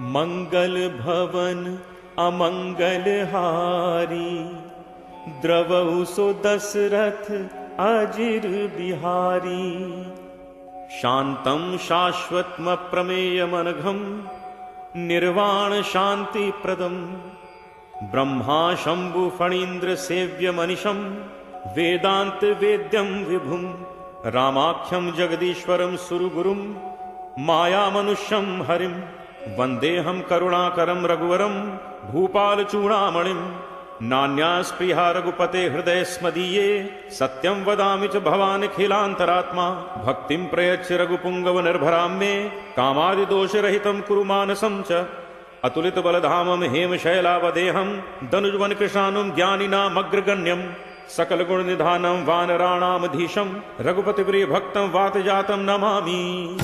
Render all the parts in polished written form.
मंगल भवन अमंगल हारी, द्रवहु सो दशरथ अजिर बिहारी। शांतं शाश्वतम प्रमेयमनघं, निर्वाण शांति प्रदम। ब्रह्मा शंभु फणीन्द्र सेव्य मनिशं, वेदांत वेद्यं विभुं। रामाख्यं जगदीश्वरं सुरगुरुं, माया मनुष्यं हरिं। वंदेहम करुणाकरं रघुवरं, भूपाल चूड़ामणिं। नान्यास्पृहा रघुपते हृदय स्मदीये, सत्यं वदामि च भवान् खिलान्तरात्मा। भक्तिं प्रयच्छ रघुपुंगव निर्भरां मे, कामादिदोषरहितं कुरु मानसं च। अतुलित बलधामं हेमशैलावदेहं, दनुजवन कृशानुं ज्ञानिनामग्रगण्यं। सकल गुण निधानं वानराणामधीशं, रघुपति प्रिय भक्तं वातजातं नमामि।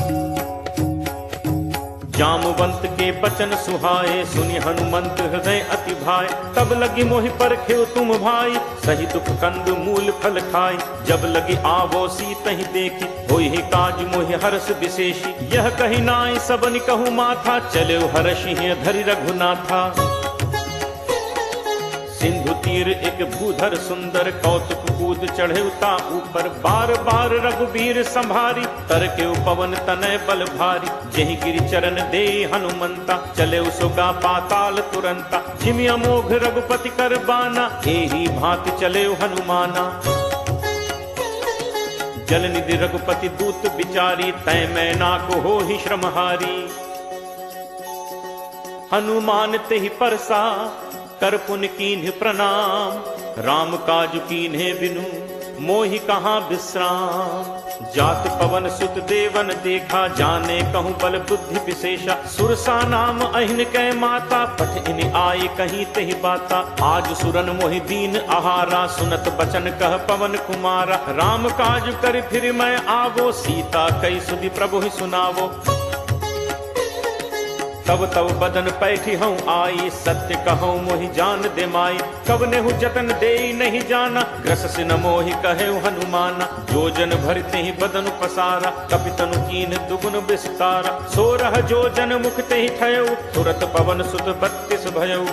जामवंत के बचन सुहाए, सुनि हनुमंत हृदय अति भाए। तब लगी मोहि परखिउ तुम भाई, सही दुख कंद मूल फल खाई। जब लगी आवो सीतहि देखी, होई ही काज मोहि हर्ष विशेषी। यह कही नाई सबनि कहु माथा, चले हर्षि धरि रघुनाथा। सिंधु तीर एक भूधर सुंदर, कौतुक कूद चढ़े उता ऊपर। बार बार रघुबीर संभारी, तरके पवन तनय बल भारी। जहि गिरि चरण दे हनुमंता, चले उसोगा पाताल तुरंता। जिमि अमोघ रघुपति कर बाना, एही भांति चले हनुमाना। जल निधि रघुपति दूत बिचारी, तय मैना को हो ही श्रमहारी। हनुमान तेहि परसा, कर पुन कीन्ह प्रणाम। राम काज कीन्हे बिनु, मोहि कहाँ विश्राम। जात पवन सुत देवन देखा, जाने कहूँ बल बुद्धि विशेषा। सुरसा नाम अहिन कै माता, पठ इन आए कहीं तेहि बाता। आज सुरन मोहि दीन आहारा, सुनत बचन कह पवन कुमारा। राम काज कर फिर मैं आवो, सीता कई सुधि प्रभु ही सुनावो। तब तब बदन पैठी हूँ आई, सत्य कहूँ मोहि जान दे माई। कब नेहु जतन दे नहीं जाना, ग्रस सिन मोहि कहे हनुमाना। जो जन भरते ही बदन पसारा, कपितनु कीन दुगुन विस्तारा। सोरह जो जन मुख ते ही ठयऊ, तुरत पवन सुत 32 भयऊ।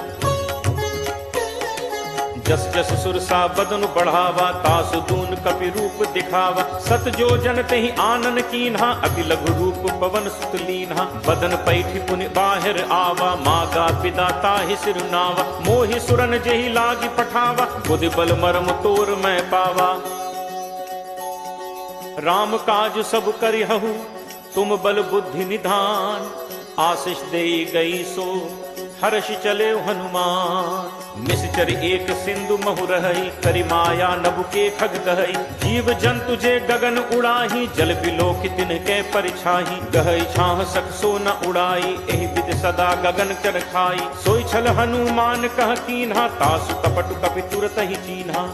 जस जस सुरसा बदन बढ़ावा, तासु दून कपि रूप दिखावा। सत जो जन तेहि आनन कीन्हा, अति लघु रूप पवन सुत लीन्हा। बदन पैठी पुनि बाहिर आवा, मागा पिता ताहि सिरुनावा। मोहि सुरन जेहि लागी पठावा, बुद्धि बल मरम तोर मैं पावा। राम काज सब करिहु, तुम बल बुद्धि निधान। आशीष दे गई सो हर्ष चले हनुमान। निश्चर एक सिंधु महु रही, करि माया नभु के खग कहई। जीव जंतु जे गगन उड़ाही, जल बिलोक तिनके परिछाही। गहई छाह सक सो न उड़ाई, एहि विधि सदा गगन कर खाई। सोई छल हनुमान कह कीन्हा, तासु कपट कपि तुरत ही चीन्हा।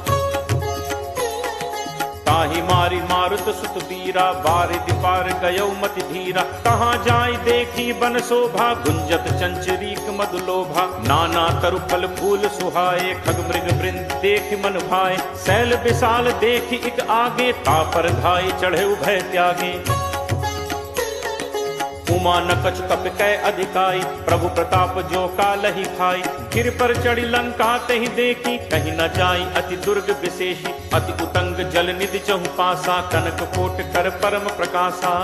ताहि मारी मारुत सुत बीरा, बारिधि पार गयो मति धीरा। कहाँ जाय देखी बन शोभा, गुंजत चंचरीक मधुलोभा। नाना तरु फल फूल सुहाए, खग मृग वृंद देख मन भाए। शैल विशाल देखी इक आगे, तापर धाय चढ़े उभय त्यागे। उमा न कछ कप कै अधिकाई, प्रभु प्रताप जो कालहि खाई। गिर पर चढ़ी लंका तहि देखी, कहीं न जाई अति दुर्ग विशेषी। अति उतंग जल निधि चहु पासा, कनक कोट कर परम प्रकाशा।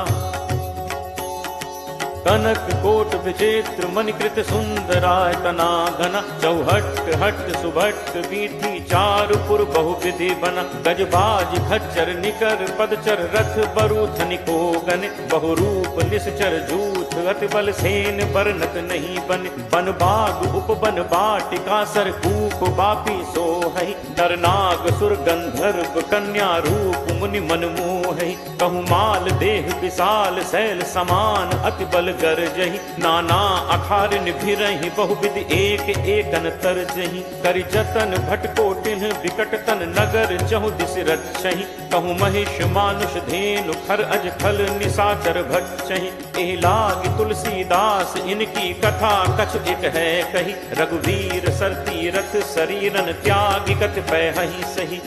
कनक कोट विचित्र मणिकृत सुंदरायतना घना। चौहट हट सुभट बीठी, चारुपुर बहुविधि बना। गजबाज खच्चर निकर पदचर, रथ बरु धनिको गन। बहुरूप निश्चर जूथ, अति बल सेन बरनत नहीं बन। बन बाग उपवन बाटिका, सर कूप बापी सोहई। नर नाग सुर गंधर्व कन्या, रूप मुनि मन मोहई। कहूँ माल देह विशाल, शैल समान अति बल गरजहि। नाना अखार निभिरहि, बहुविधि एक एकन तरजहि। करि जतन भटकोटिन, विकट तन नगर चहु दिस रक्षहि। कहूँ महिष मानुष धेनु, खर अज खल निशाचर भक्षहि। एहि लागी तुलसीदास, इनकी कथा कछ एक है कही। रघुवीर सर तीरथ, शरीरन त्यागी कछ पैहि सही।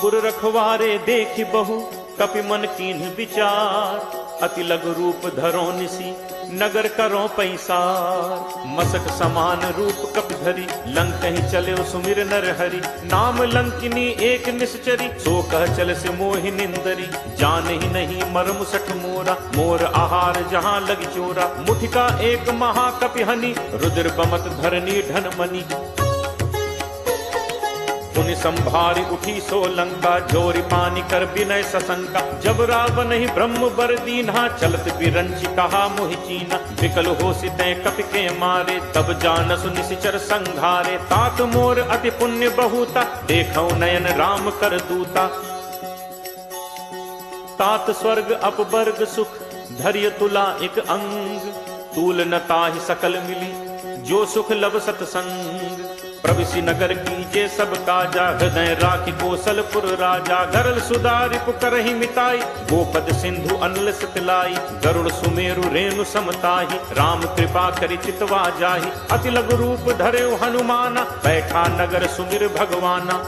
गुर रखवारे देखि बहु, कपि मन कीन्ह विचार। अति लघु रूप धरो निसी नगर करो पैसार। मसक समान रूप कपिधरी लंक ही चले सुमिर नर हरि। नाम लंकिनी एक निश्चरी सो कह चल से मोहि निंदरी। जान ही नहीं मर्म सठ मोरा मोर आहार जहाँ लग चोरा। मुठिका एक महाकपिहनि रुद्र बमत धरनी धन मनी। पुनि संभारी उठी सो लंका जोरी पानी कर विनय सशंका। जब रावण ही ब्रह्म बर दीन्हा चलत बिरंच कहा मोहि चीना। विकल हो सितै कपि के मारे तब जानसु निशिचर संघारे। तात मोर अति पुण्य बहुता देखौ नयन राम कर दूता। तात स्वर्ग अपवर्ग सुख धैर्य तुला एक अंग। तूल न ताहि सकल मिली जो सुख लब सतसंग। प्रविशि नगर कीजे सब काजा हृदय राखि कौशलपुर राजा। गरल सुधारि पुकरहि मिताई गोपद सिंधु अनल सतलाई। गरुड़ सुमेरु रेणु समताहि राम कृपा करि चितवा जाहि। अति लघु रूप धर्यो हनुमाना बैठा नगर सुमिर भगवाना।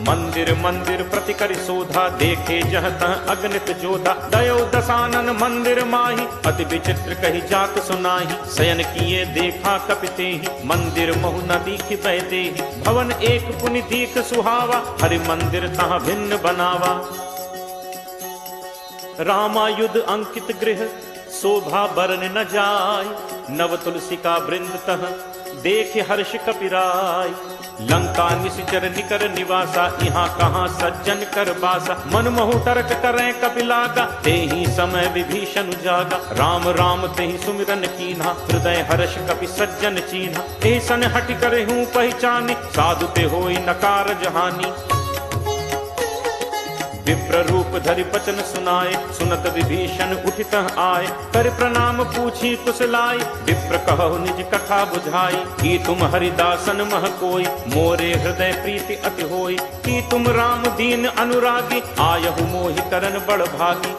मंदिर मंदिर प्रति करि शोधा देखे जह तह अगणित जोधा। दयो दसानन मंदिर माही अति विचित्र कही जात सुनाही। शयन किए देखा कपिते ही मंदिर महु न दीख बैदे। भवन एक पुनि दीख सुहावा हरि मंदिर तह भिन्न बनावा। रामायुध अंकित गृह शोभा बरन न जाय। नव तुलसी का वृंद तह देख हर्ष कपिराय। लंका निशिचर निकर निवासा यहाँ कहाँ सज्जन कर बासा। मन महु तर्क करें कपिलागा तेहि समय विभीषण जागा। राम राम तेहि सुमिरन कीन्हा हृदय हर्ष कपि सज्जन चीन्हा। एहि सन हटि करे हूँ पहचानी साधु ते होई नकार जहानी। विप्र रूप धरि बचन सुनाए सुनत विभीषण उठित आए। कर प्रणाम पूछी कुशलाई विप्र कहु निज कथा बुझाई। कि तुम हरिदासन मह कोई मोरे हृदय प्रीति अति होई। कि तुम राम दीन अनुरागी आयहु मोहि करन बड़ भागी।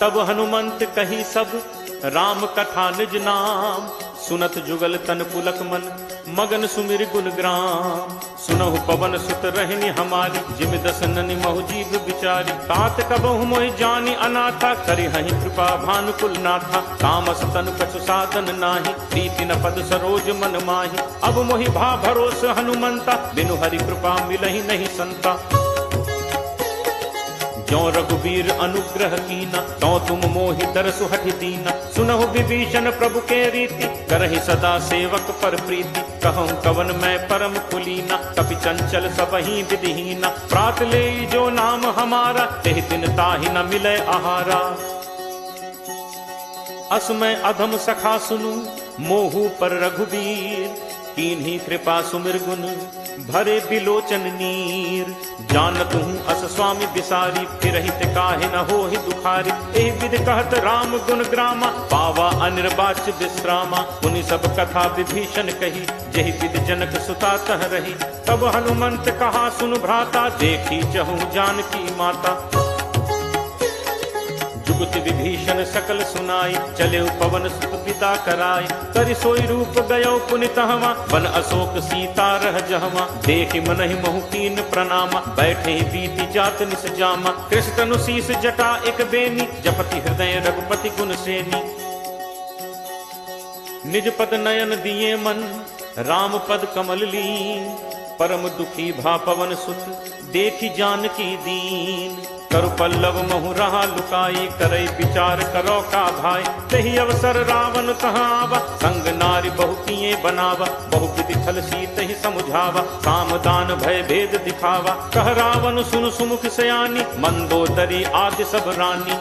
तब हनुमंत कही सब राम कथा निज नाम। सुनत जुगल तन पुलक मन मगन सुमिर गुण ग्राम। सुनहु पवन सुत रहनी हमारी जिम दसननि महु जीव बिचारी। तात कबहु मोहि जानी अनाथा करि हहि कृपा भानुकुल नाथा। तामस तनु कछु साधन नाही प्रीति न पद सरोज मन माही। अब मोहि भा भरोस हनुमंता बिनु हरि कृपा मिलहि नहीं संता। जो रघुवीर अनुग्रह कीना तो तुम मोहि दरसु हठि दीना। सुनहु विभीषण प्रभु के रीति करहि सदा सेवक पर प्रीति। कहूँ कवन मैं परम कुलीना कपि चंचल सबहि विधिहीना। प्रात ले जो नाम हमारा तेहि दिन ताहि न मिले आहारा। असमय अधम सखा सुनु मोहु पर रघुवीर। कीन्ही कृपा सुमिर गुण भरे बिलोचन नीर। जानत हूँ अस स्वामी बिसारी फिरहित काहे न होहि दुखारी। एहि विधि कहत राम गुण ग्रामा पावा अनिर्वाच्य विश्रामा। पुनि सब कथा विभीषण कही जेहि विधि जनक सुता तह रही। तब हनुमंत कहा सुन भ्राता देखी चहु जानकी माता। जुगति विभीषण सकल सुनाई चले पवन सुत पिता कराई। करि सोई रूप गयो पुनि तहवा वन अशोक सीता रह जहवा। देखि मनहि महु कीन प्रणामा बैठे बीति जात निस जामा। कृष्ण तनु शीस जटा एक बेनी जपति हृदय रघुपति गुण सेनी। निज पद नयन दिए मन राम पद कमल लीन। परम दुखी भा पवन सुत देखि जानकी दीन। करु पल्लव महु रहा लुकाई करे विचार करो का भाई। तही अवसर रावण तहाँ आवा संग नारी बहु किए बनावा। बहु विधि छल सीत ही समुझावा सामदान भय भेद दिखावा। कह रावण सुन सुमुख सयानी मंदोदरी आदि सब रानी।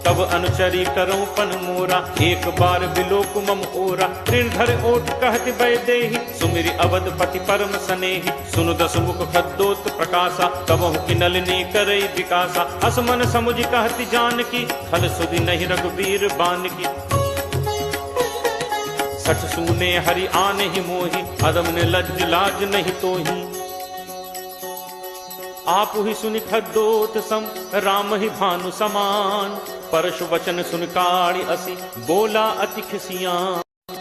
तब अनुचरी करो पन मोरा एक बार बिलोक मम ओरा। तृणधर ओट कहति बैदेहि सुमिरि अवधपति परम सनेहि। सुनु दस मुख खद्दोत प्रकाशा कबहु कि नलिनी करई विकासा। असमन समुझ कहति जानकी खल सुधि नहीं रघुवीर बानकी। सठ सूने हरि आने ही मोहि अदम ने लज्ज लाज नहीं तोहि। आप ही सुनि खद्दोत सम राम ही भानु समान। परशु वचन सुन काढ़ि असी बोला अति खिसियां।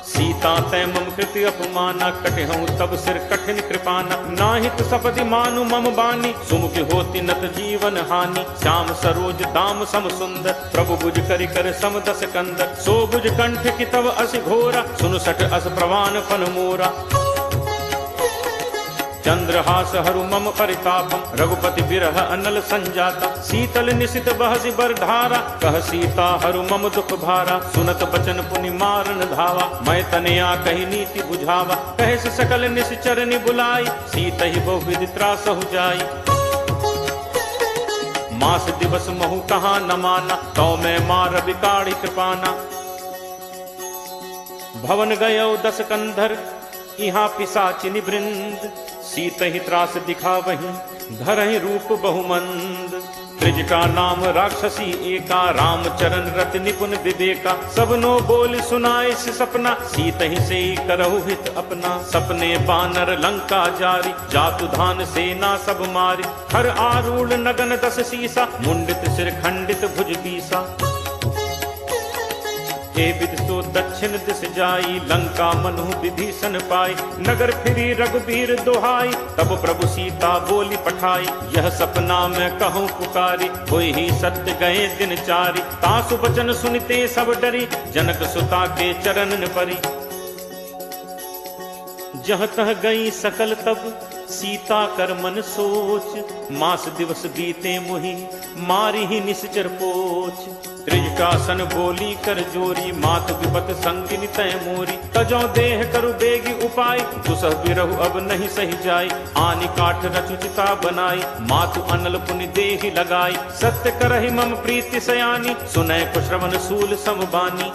सीता सीता तै मम कृति अपमाना, कटहूँ तब सिर कठिन कृपाना। नाहित सपदि मानु मम बानी, सुमुख होति नत जीवन हानि। श्याम सरोज दाम सम सुंदर, प्रभु भुज करि कर सम दस कंदर। सो भुज कंठ की तव अस घोरा, सुन सठ अस प्रवान फन मोरा। चंद्रहास हरु मम परितापम, रघुपति बिरह अनल संजाता। शीतल निशित बहसि बर धारा, कह सीता हरु मम दुख भारा। सुनत बचन पुनि मारन धावा, मैं तनया कही नीति बुझावा। कहे से सकल निश्चर बुलाई, सीत ही बहुविध त्रासहु जाई। मास दिवस महु कहा न माना, तो मैं मार बिकाड़ी कृपाना। भवन गयो दस कंधर, यहाँ पिशाचिनी वृंद। सीत ही त्रास दिखावहीं, धरहि रूप बहुमंद। त्रिजटा नाम राक्षसी एका, रामचरण रति निपुण विवेका। सबनो बोल सुनाए से सपना, सीत ही से करहु हित अपना। सपने बानर लंका जारी, जातु धान सेना सब मारी। हर आरूढ़ नगन दस सीसा, मुंडित सिर खंडित भुज बीसा। हे विद सो दक्षिण दिस जाई, लंका मनु विभीषण पाई। नगर फिरी रघुबीर दोहाई, तब प्रभु सीता बोली पठाई। यह सपना मैं कहूँ पुकारी, होई ही सत्य गए दिन चारी। तासु बचन सुनते सब डरी, जनक सुता के चरणन परी। जह तह गई सकल तब, सीता कर मन सोच। मास दिवस बीते मुहि, मारी ही निश्चर पोच। त्रिजटासन बोली कर जोरी, मात विपत संगिनी तय मोरी। तजो देह करु बेगी उपाय, दुसह बिरहु अब नहीं सही जाय। आनि काठ रचुचिता बनाई, मातु अनल पुनि देहि लगाई। सत्य करहि मम प्रीति सयानी, सुनय को श्रवण सूल समबानी।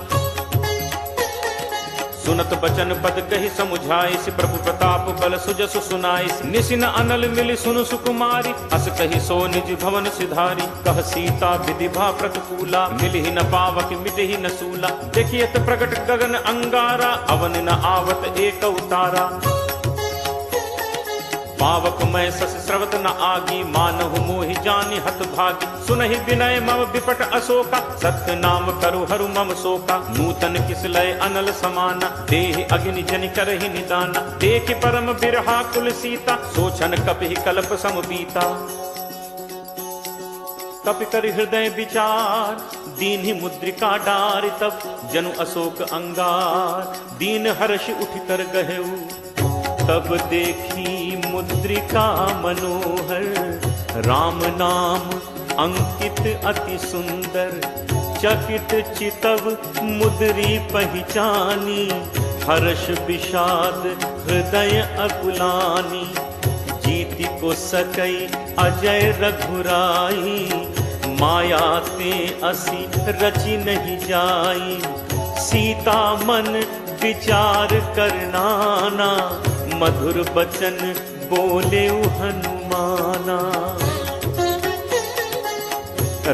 सुनत बचन पद कही समुझाइस, प्रभु प्रताप बल सुजसु सुनाइस। निसिन अनल मिलि सुनु सुकुमारी, अस कही सो निज भवन सिधारी। कह सीता विधिभा प्रतिकूला, मिलहि न पावक मिटहि न सूला। देखियत प्रगट गगन अंगारा, अवन न आवत एक उतारा। पावक मैं सस स्रवत न आगी, मानहु मोहि जानि हत भागी। सुनहि विनय मम विपट अशोका, सत्य नाम करु हरु मम शोका। नूतन किसलय अनल समाना, देहि अग्नि जनि करहि निदाना। देखि परम बिरहा कुल सीता, सोचन कपिहि कल्प सम बीता। कपि कर हृदय विचार, दीन्हि मुद्रिका डारि। तब जनु अशोक अंगार, दीन हर्ष उठ कर गहेऊ। तब देखी मुद्रिका मनोहर, राम नाम अंकित अति सुंदर। चकित चितव मुद्री पहचानी, हर्ष विषाद हृदय अकुलानी। जीति को सकई अजय रघुराई, माया ते असी रचि नहीं जाई। सीता मन विचार करनाना, मधुर बचन बोले हनुमाना।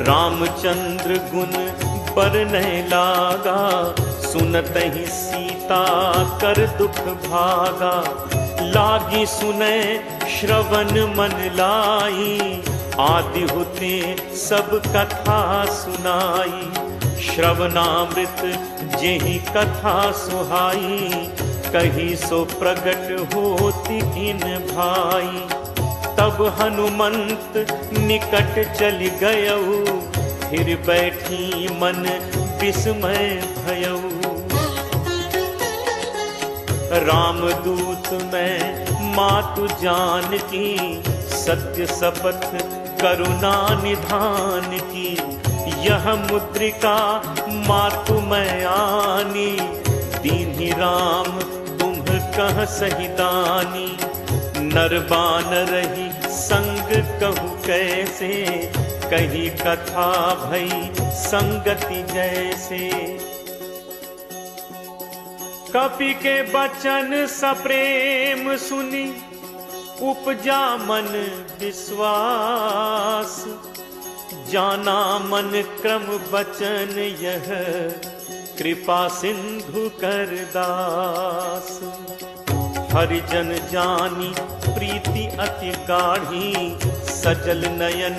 रामचंद्र गुण बरनय लागा, सुनत ही सीता कर दुख भागा। लागी सुने श्रवण मन लाई, आदि होते सब कथा सुनाई। श्रवणामृत जेहि कथा सुहाई, कही सो प्रगट होती इन भाई। तब हनुमंत निकट चली गयऊ, फिर बैठी मन विस्मय भयऊ। रामदूत मैं मातु जानकी, सत्य शपथ करुणा निधान की। यह मुद्रिका मातु मैं आनी, दीन्हि राम तुम कह सही दानी। नर बानर ही संग कहु कैसे, कही कथा भई संगति जैसे। कपि के बचन सप्रेम सुनी, उपजा मन विश्वास। जाना मन क्रम बचन यह, कृपा सिंधु कर दास। हरिजन जानी प्रीति अति गाढ़ी, सजल नयन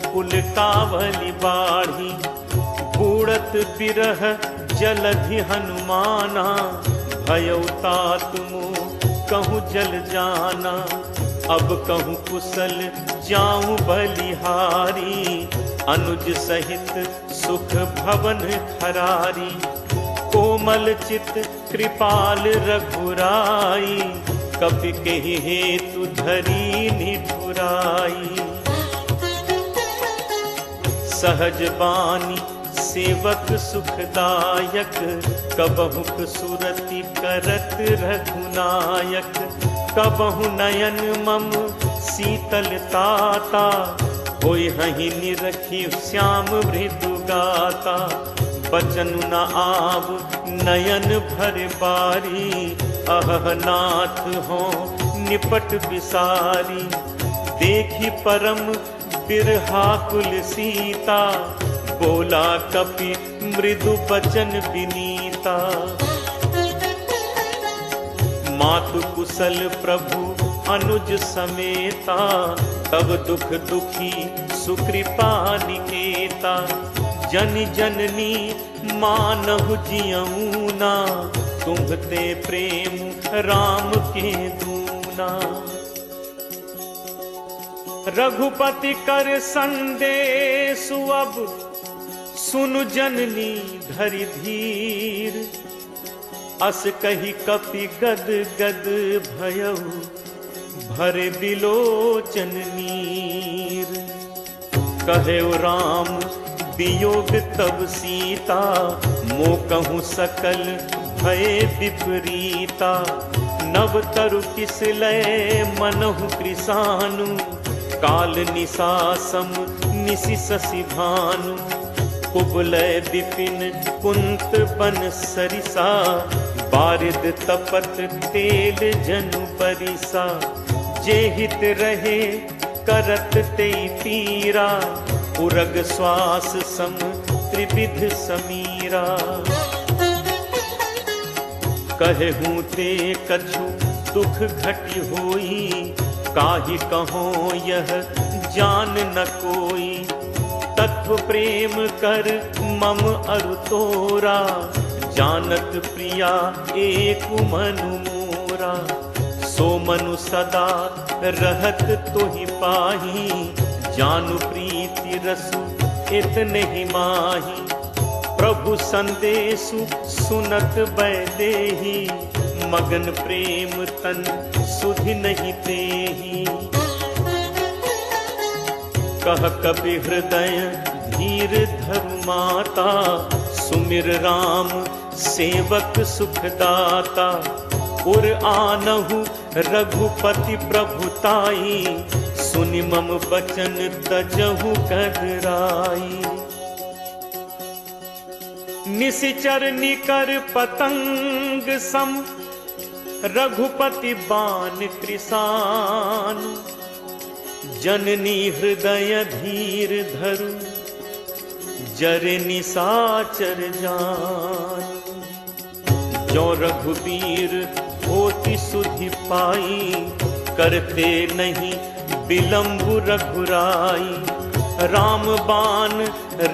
कुल कावली बाढ़ी। बूढ़त बिरह जलधि हनुमाना, भयउ तात मोह कहूँ जल जाना, अब कहूँ कुशल जाऊं बलिहारी, अनुज सहित सुख भवन खरारी, कोमल चित कृपाल रघुराई, कपि केहि हेतु धरी निठुराई। सहज बानी सेवक सुखदायक, कबहुक सुरति करत रघुनायक, कबहु नयन मम शीतलताता, होय हहि निरखि श्याम मृदु गाता। बचन न आव नयन भर बारी, अहह नाथ हो निपट बिसारी, देखी परम बिरहा कुल सीता, बोला कपि मृदु बचन विनीता। मातु कुशल प्रभु अनुज समेता, तब दुख दुखी सुकृपा निकेता। जन जननी मानहु जियऊना, तुम्हते प्रेम राम के दूना। रघुपति कर संदेशु अब, सुनु जननी धरि धीर, अस कही कपि गद गद भयउ, भरे बिलोचन नीर। कहेउ राम वियोग तब सीता, मो कहूँ सकल भय विपरीता। नव तरु किस लय मनहु कृसानु, काल निसासम निसि शशि भानु। कुबलय विपिन कुंत बन सरिसा, बारिद तपत तेल जनु परिसा। जे हित रहे करत तेई पीरा, उरग श्वास सम त्रिविध समीरा। कहूँ ते कछु दुख घटि होई, काहि कहो यह जान न कोई। तत्व प्रेम कर मम अरु तोरा, जानत प्रिया एक मनु मोरा। सो मनु सदा रहत तोहि पाही, जानु प्रीति रसु इतने ही माही। प्रभु संदेशु सुनत बैदेही, मगन प्रेम तन सुधि नहीं तेही। कह कपि हृदय धीर धरु माता, सुमिर राम सेवक सुखदाता। उर आनहु रघुपति प्रभुताई, सुनि मम बचन तजहु कदराई। निशिचर निकर पतंग सम, रघुपति बान कृसान। जननी हृदय धीर धरु, जरे निसाचर जान। जो रघुबीर होति सुधि पाई, करते नहीं विलंब रघुराई। राम बान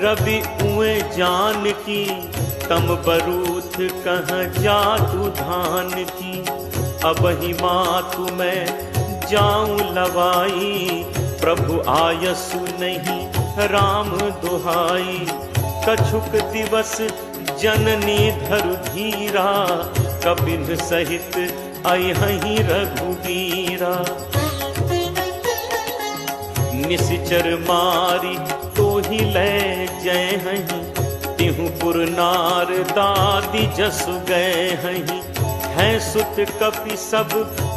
रवि उए जान की, तम बरूथ कह जातु धान की। अब ही मातु मैं जाऊं लवाई, प्रभु आयसु नहीं राम दुहाई। कछुक दिवस जननी धरु धीरा, कपिल सहित अयहि रघुबीरा। निशिचर मारी तो ही ले जय हहीं, तिहु पुर नार दादी जसु गए हहीं। हैं सुत कपि सब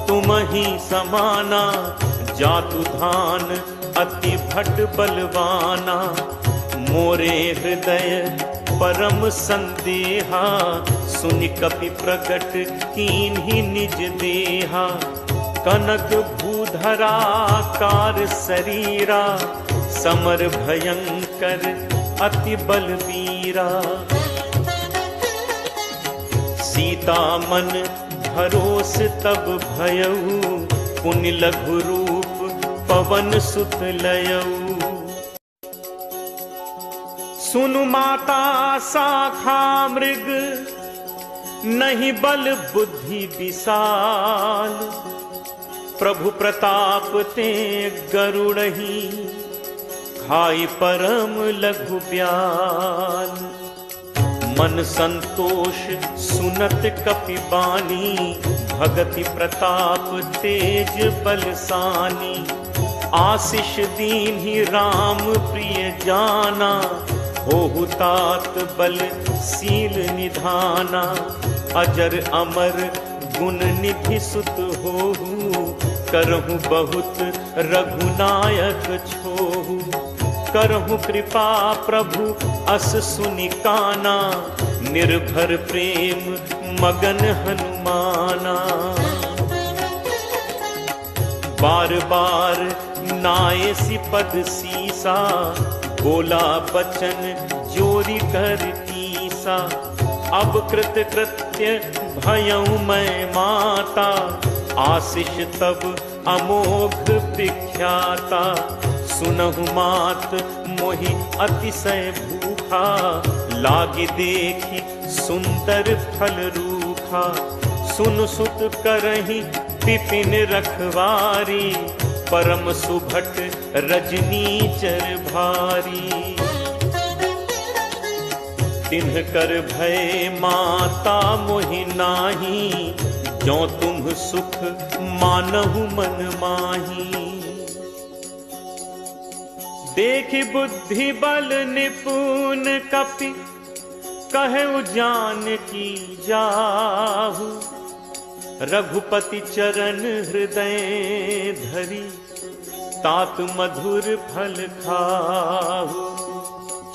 तुम ही समाना, जातु धान अति भट बलवाना। मोरे हृदय परम संदेहा, सुनि कपि प्रकट कीन्हि निज देहा। कनक भूधरा कार शरीरा, समर भयंकर अति बलवीरा। सीता मन भरोस तब भयऊ, पुनि लघु रूप पवन सुत लयऊ। सुनु माता शाखा मृग, नहीं बल बुद्धि विशाल, प्रभु प्रताप ते गरुड़ही, खाई परम लघु ब्याल। मन संतोष सुनत कपि बानी, भगति प्रताप तेज बलसानी। आशीष दीन्हि राम प्रिय जाना, होहु तात बल सील निधाना। अजर अमर गुण निधि सुत होहु, करहु बहुत रघुनायक छोहु। करहु कृपा प्रभु अस सुनि काना, निर्भर प्रेम मगन हनुमाना। बार बार नायसी पद सीसा, बोला बचन जोरी कर तीसा। अब कृत कृत्य भयउ मैं माता, आशीष तब अमोघ विख्याता। सुनहु मात मोहि अतिशय भूखा, लागी देखी सुंदर फल रूखा। सुन सुत करहि विपिन रखवारी, परम सुभट रजनीचर भारी। तिन्ह कर भय माता मोहि नाही, जो तुम सुख मानहु मन माही। देखि बुद्धि बल निपुण कपि, कहु जानकी जाहु। रघुपति चरण हृदय धरी, तात मधुर फल खाहु।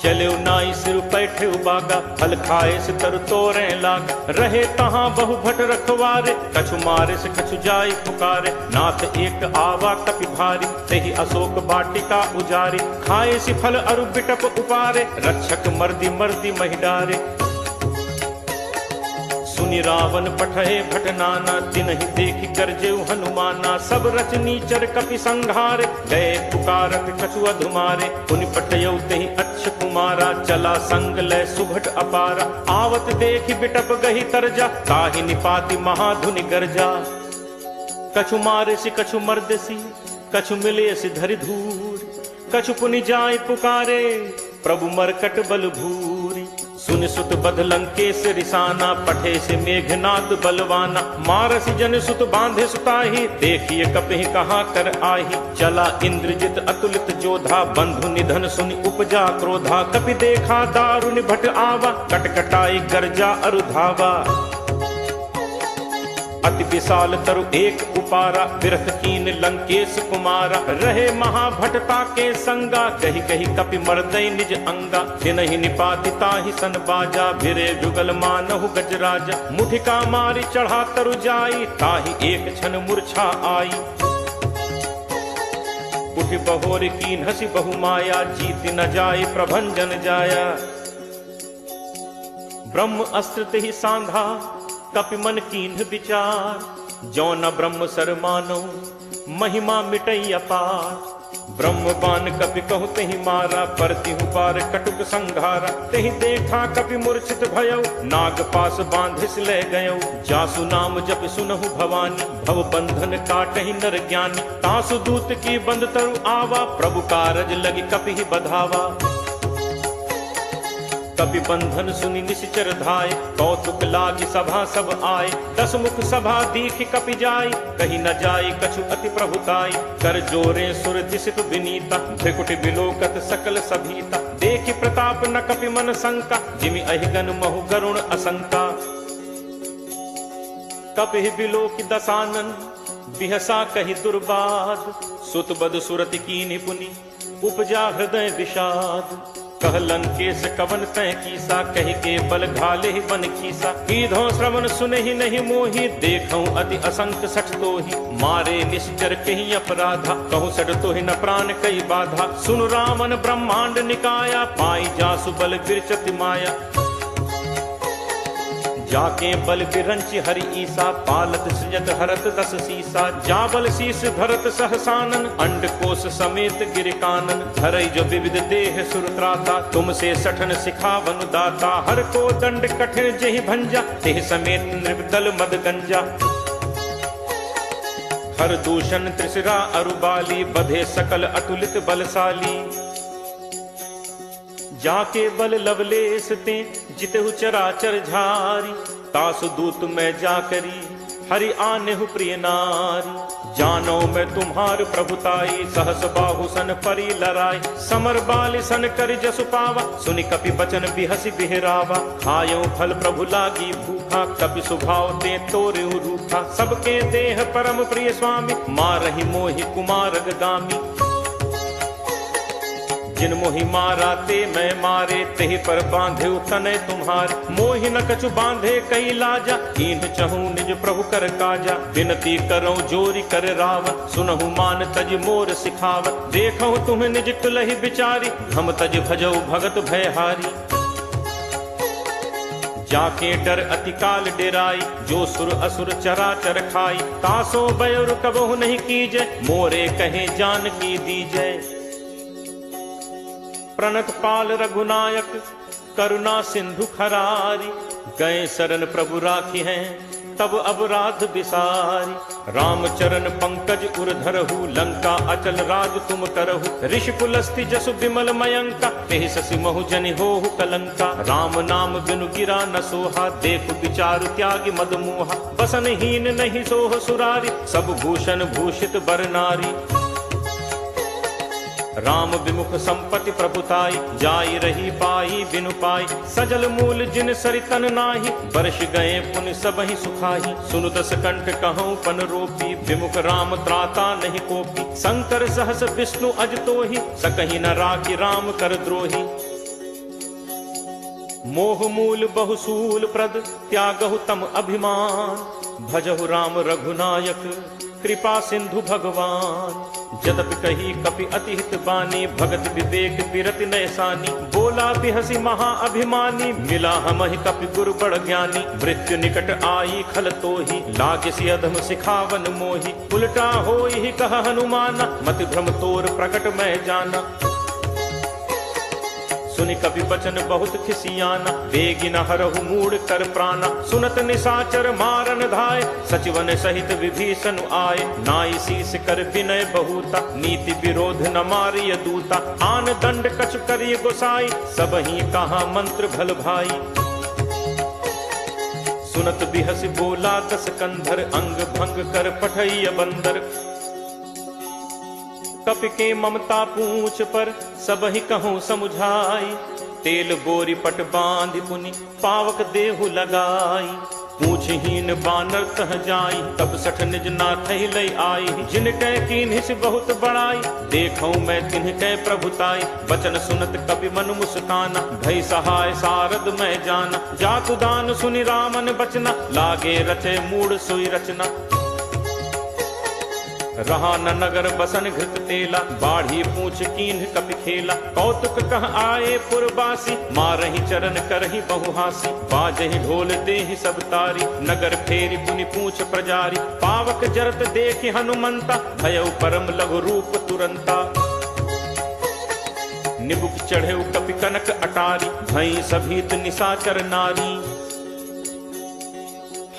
चले नाई सिर पैठे बागा, फल खाए से तर तोरे लाग। रहे तहाँ बहु भट रखवारे, कछु मारे से कछु जाई पुकारे। नाथ एक आवा कपि भारी, तेहि अशोक वाटिका उजारी। खाए सी फल अरु बिटप उपारे, रक्षक मर्दी मर्दी महि डारे। सुनि रावण पठे भट नाना, तिन्हि देखि गर्जेउ हनुमाना। सब रचनीचर कपि संघारे, गए पुकारत कछु अधुमारे। पुनि पठयउ तेहि अच्छ कुमारा, चला संग लय सुभट अपारा। आवत देखि बिटप गहि तरजा, ताहि निपाति महाधुनि गर्जा। कछु मारे सी कछु मर्द सी, कछु मिले सी धरि धूर। कछु पुनि जाय पुकारे, प्रभु मरकट बल भूरी। सुन सुत बध लंकेश रिसाना, पठे से मेघनाद बलवाना। मारसी जन सुत बांधे सुताही, देखिए कपहि कहाँ कर आही। चला इंद्रजित अतुलित जोधा, बंधु निधन सुनि उपजा क्रोधा। कपि देखा दारुनि भट आवा, कटकटाई गर्जा अरु धावा। अति विशाल तरु एक उपारा, बिरथ कीन लंकेश कुमारा। रहे महाभटता के संगा, कही कही कपि मर्दई निज अंगा। तिनहि निपाति ताहि सन बाजा, भिरे जुगल मानहु गजराजा। मुठिका मारी चढ़ा तरु जाई, ताहि एक क्षण मूर्छा आई। उठि बहोर कीन हसी बहु माया, जीति न जाय प्रभंजन जाया। ब्रह्म अस्त्र तेहि सांधा, कपि मन कीन्ह विचार। जो न ब्रह्म सर मानो, महिमा मिटई अपार। ब्रह्म बान कपि कहु तेहि मारा, परतिहु पार कटुक संघारा। तेहि देखा कपि मूर्छित भयउ, नाग पास बांधिस ले गयउ। जासु नाम जप सुनहु भवानी, भव बंधन काटहि नर ज्ञानी। तासु दूत की बंद तरु आवा, प्रभु कारज लगी कपि बधावा। कपि बंधन सुनि निश्चर धाय, कौतुक लागी सभा सब आए। दस मुख सभा दीख कपि जाय, कहीं न जाय कछु अति प्रभुताई। कर जोरे सुर दिसित विनीता, त्रिकुटि बिलोकत सकल सभीता। देखि प्रताप न कपि मन शंका, जिमि अहिगन महु गरुण असंका। कपि बिलोक दसानन, बिहसा कहि दुर्बाद। सुत बद सुरति कीन्हि पुनि, उपजा हृदय विषाद। कह लंकेश कवन तय कीसा, कहि के बल घाले ही बन खीसा। कीधो श्रवण सुनहि नहीं मोहि, देखऊं अति असंख सठ तोहि। मारे निश्चर कहि अपराधा, कहूँ सठ तोहि न प्राण कई बाधा। सुन रामन ब्रह्मांड निकाया, पाई जासु बल विरचति माया। जाके बल बिरंच हरि ईसा, पालत सृजत हरत 10 सीसा। जाबल शीस धरत सहसानन, अंड कोश समेत गिर कानन। धरई जो विविध देह सुरत्राता, तुमसे सठन सिखावन दाता। हर को दंड कठिन जहि भंजा, तेह समेत नृपदल मद गंजा। हर दूषण त्रिशिरा अरुबाली, बधे सकल अतुलित बलशाली। जाके बल लवलेस ते जितहु चराचर झारी। तासु दूत मैं जाकरी, हरि आनेहु प्रिय नारी। जानो मैं तुम्हार प्रभुताई, सहस बाहु सन परी लराई। समर बाल सन कर जसु पावा, सुनि कपि बचन बिहसि बिहरावा। खायो फल प्रभु लागी भूखा, कपि सुभाव ते तोरे रूखा। सबके देह परम प्रिय स्वामी, मारहि मोहि कुमारग गामी। जिन मोहि मारा ते मैं मारे, तेहि पर बांधे तनय तुम्हारे। मोहि न कछु बांधे कई लाजा, कीन्ह चहु निज प्रभु कर काजा। विनती करऊं जोरी कर रावत, सुनहु मान तज मोर सिखावत। देखहु तुम्हें निज कुलहि बिचारी, हम तज भजऊ भगत भयहारी। जाके डर अति काल डेराई, जो सुर असुर चराचर खाई। तासो बयुर कबहु नहीं कीजय, मोरे कहे जान की दीजय। प्रणत पाल रघुनायक, करुणा सिंधु खरारी। गए शरण प्रभु राखी हैं, तब अपराध बिसारी। राम चरण पंकज उर धरहु, लंका अचल राज तुम करहु। ऋषि पुलस्ति जसु विमल मयंका, तेहि ससि महु जनि होहु कलंका। राम नाम बिनु गिरा न सोहा, देखु विचारु त्यागी मद मोहा। बसन हीन नहीं सोह सुरारी, सब भूषण भूषित बर नारी। राम विमुख संपत्ति प्रभुताई, जाई रही पाई बिनु पाई। सजल मूल जिन सरितन नाही, वर्ष गए पुनि सबहि सुखाही। सुनु दस कंठ कहूँ पन रोपी, विमुख राम त्राता नहीं कोपी। शंकर सहस विष्णु अज तोहि, सकहि न राखी राम कर द्रोही। मोह मूल बहुसूल प्रद, त्यागहु तम अभिमान। भजहु राम रघुनायक, कृपा सिंधु भगवान। जदपि कही कपि अति हित बानी, भगत विवेक बिरति नयसानी। बोला बिहसी महा अभिमानी, मिला हमहि कपि गुरु बड़ ज्ञानी। मृत्यु निकट आई खल तोहि, लागसी अधम सिखावन मोहि। उल्टा होई ही कह हनुमाना, मति भ्रम तोर प्रकट मैं जाना। सुनि कपि बचन बहुत खिसियाना, बेगिन हरहु मूढ़ कर प्राणा। सुनत निशाचर मारन धाय, सचिवन सहित विभीषण आए। नाई शीस कर विनय बहुता, नीति विरोध न मारिय दूता। आन दंड कछु करिय गोसाई, सबहि कहा मंत्र भल भाई। सुनत बिहस बोला दस कंधर, अंग भंग कर पठैय बंदर। कपि के ममता पूछ पर, सबहि कहूँ समुझाई। तेल बोरी पट बांधि पुनि, पावक देहु लगाई। पूछहीन बानर तह जाई, तब सठ निज नाथहि लई आई। जिनकै कीन्हिस बहुत बड़ाई, देखऊं मैं तिनकै प्रभुताई। बचन सुनत कपि मन मुस्काना, भई सहाय सारद मैं जाना। जातु दान सुनि रामन बचना, लागे रचे मूढ़ सोई रचना। रहा न नगर बसन घृत तेला, बाढ़ी पूछ कीन्ह कपि खेला। कौतुक कह आए पुरबासी, मारहि चरण करहि बहुहासी। बाजहि ढोल देहि सब तारी, नगर फेरी पुनि पूछ प्रजारी। पावक जरत देखि हनुमंता, भयउ परम लघु रूप तुरंता। निबुक चढ़ेउ कपि कनक अटारी, भई सभीत निशाचर नारी।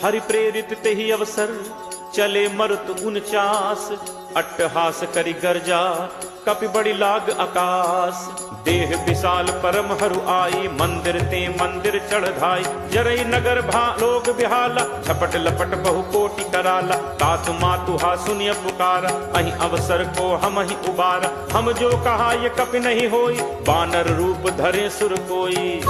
हरि प्रेरित तेहि अवसर, चले मरुत 49। अट्टहास करि गर्जा, कपि बड़ी लाग आकाश। देह विशाल परम हरु आई, मंदिर ते मंदिर चढ़ाई। जरई नगर भा लोग बिहाला, झपट लपट बहु कोटि कराला। तातु मातु हा सुनिय पुकारा, अहि अवसर को हम ही उबारा। हम जो कहा ये कपि नहीं होई, बानर रूप धरे सुर कोई।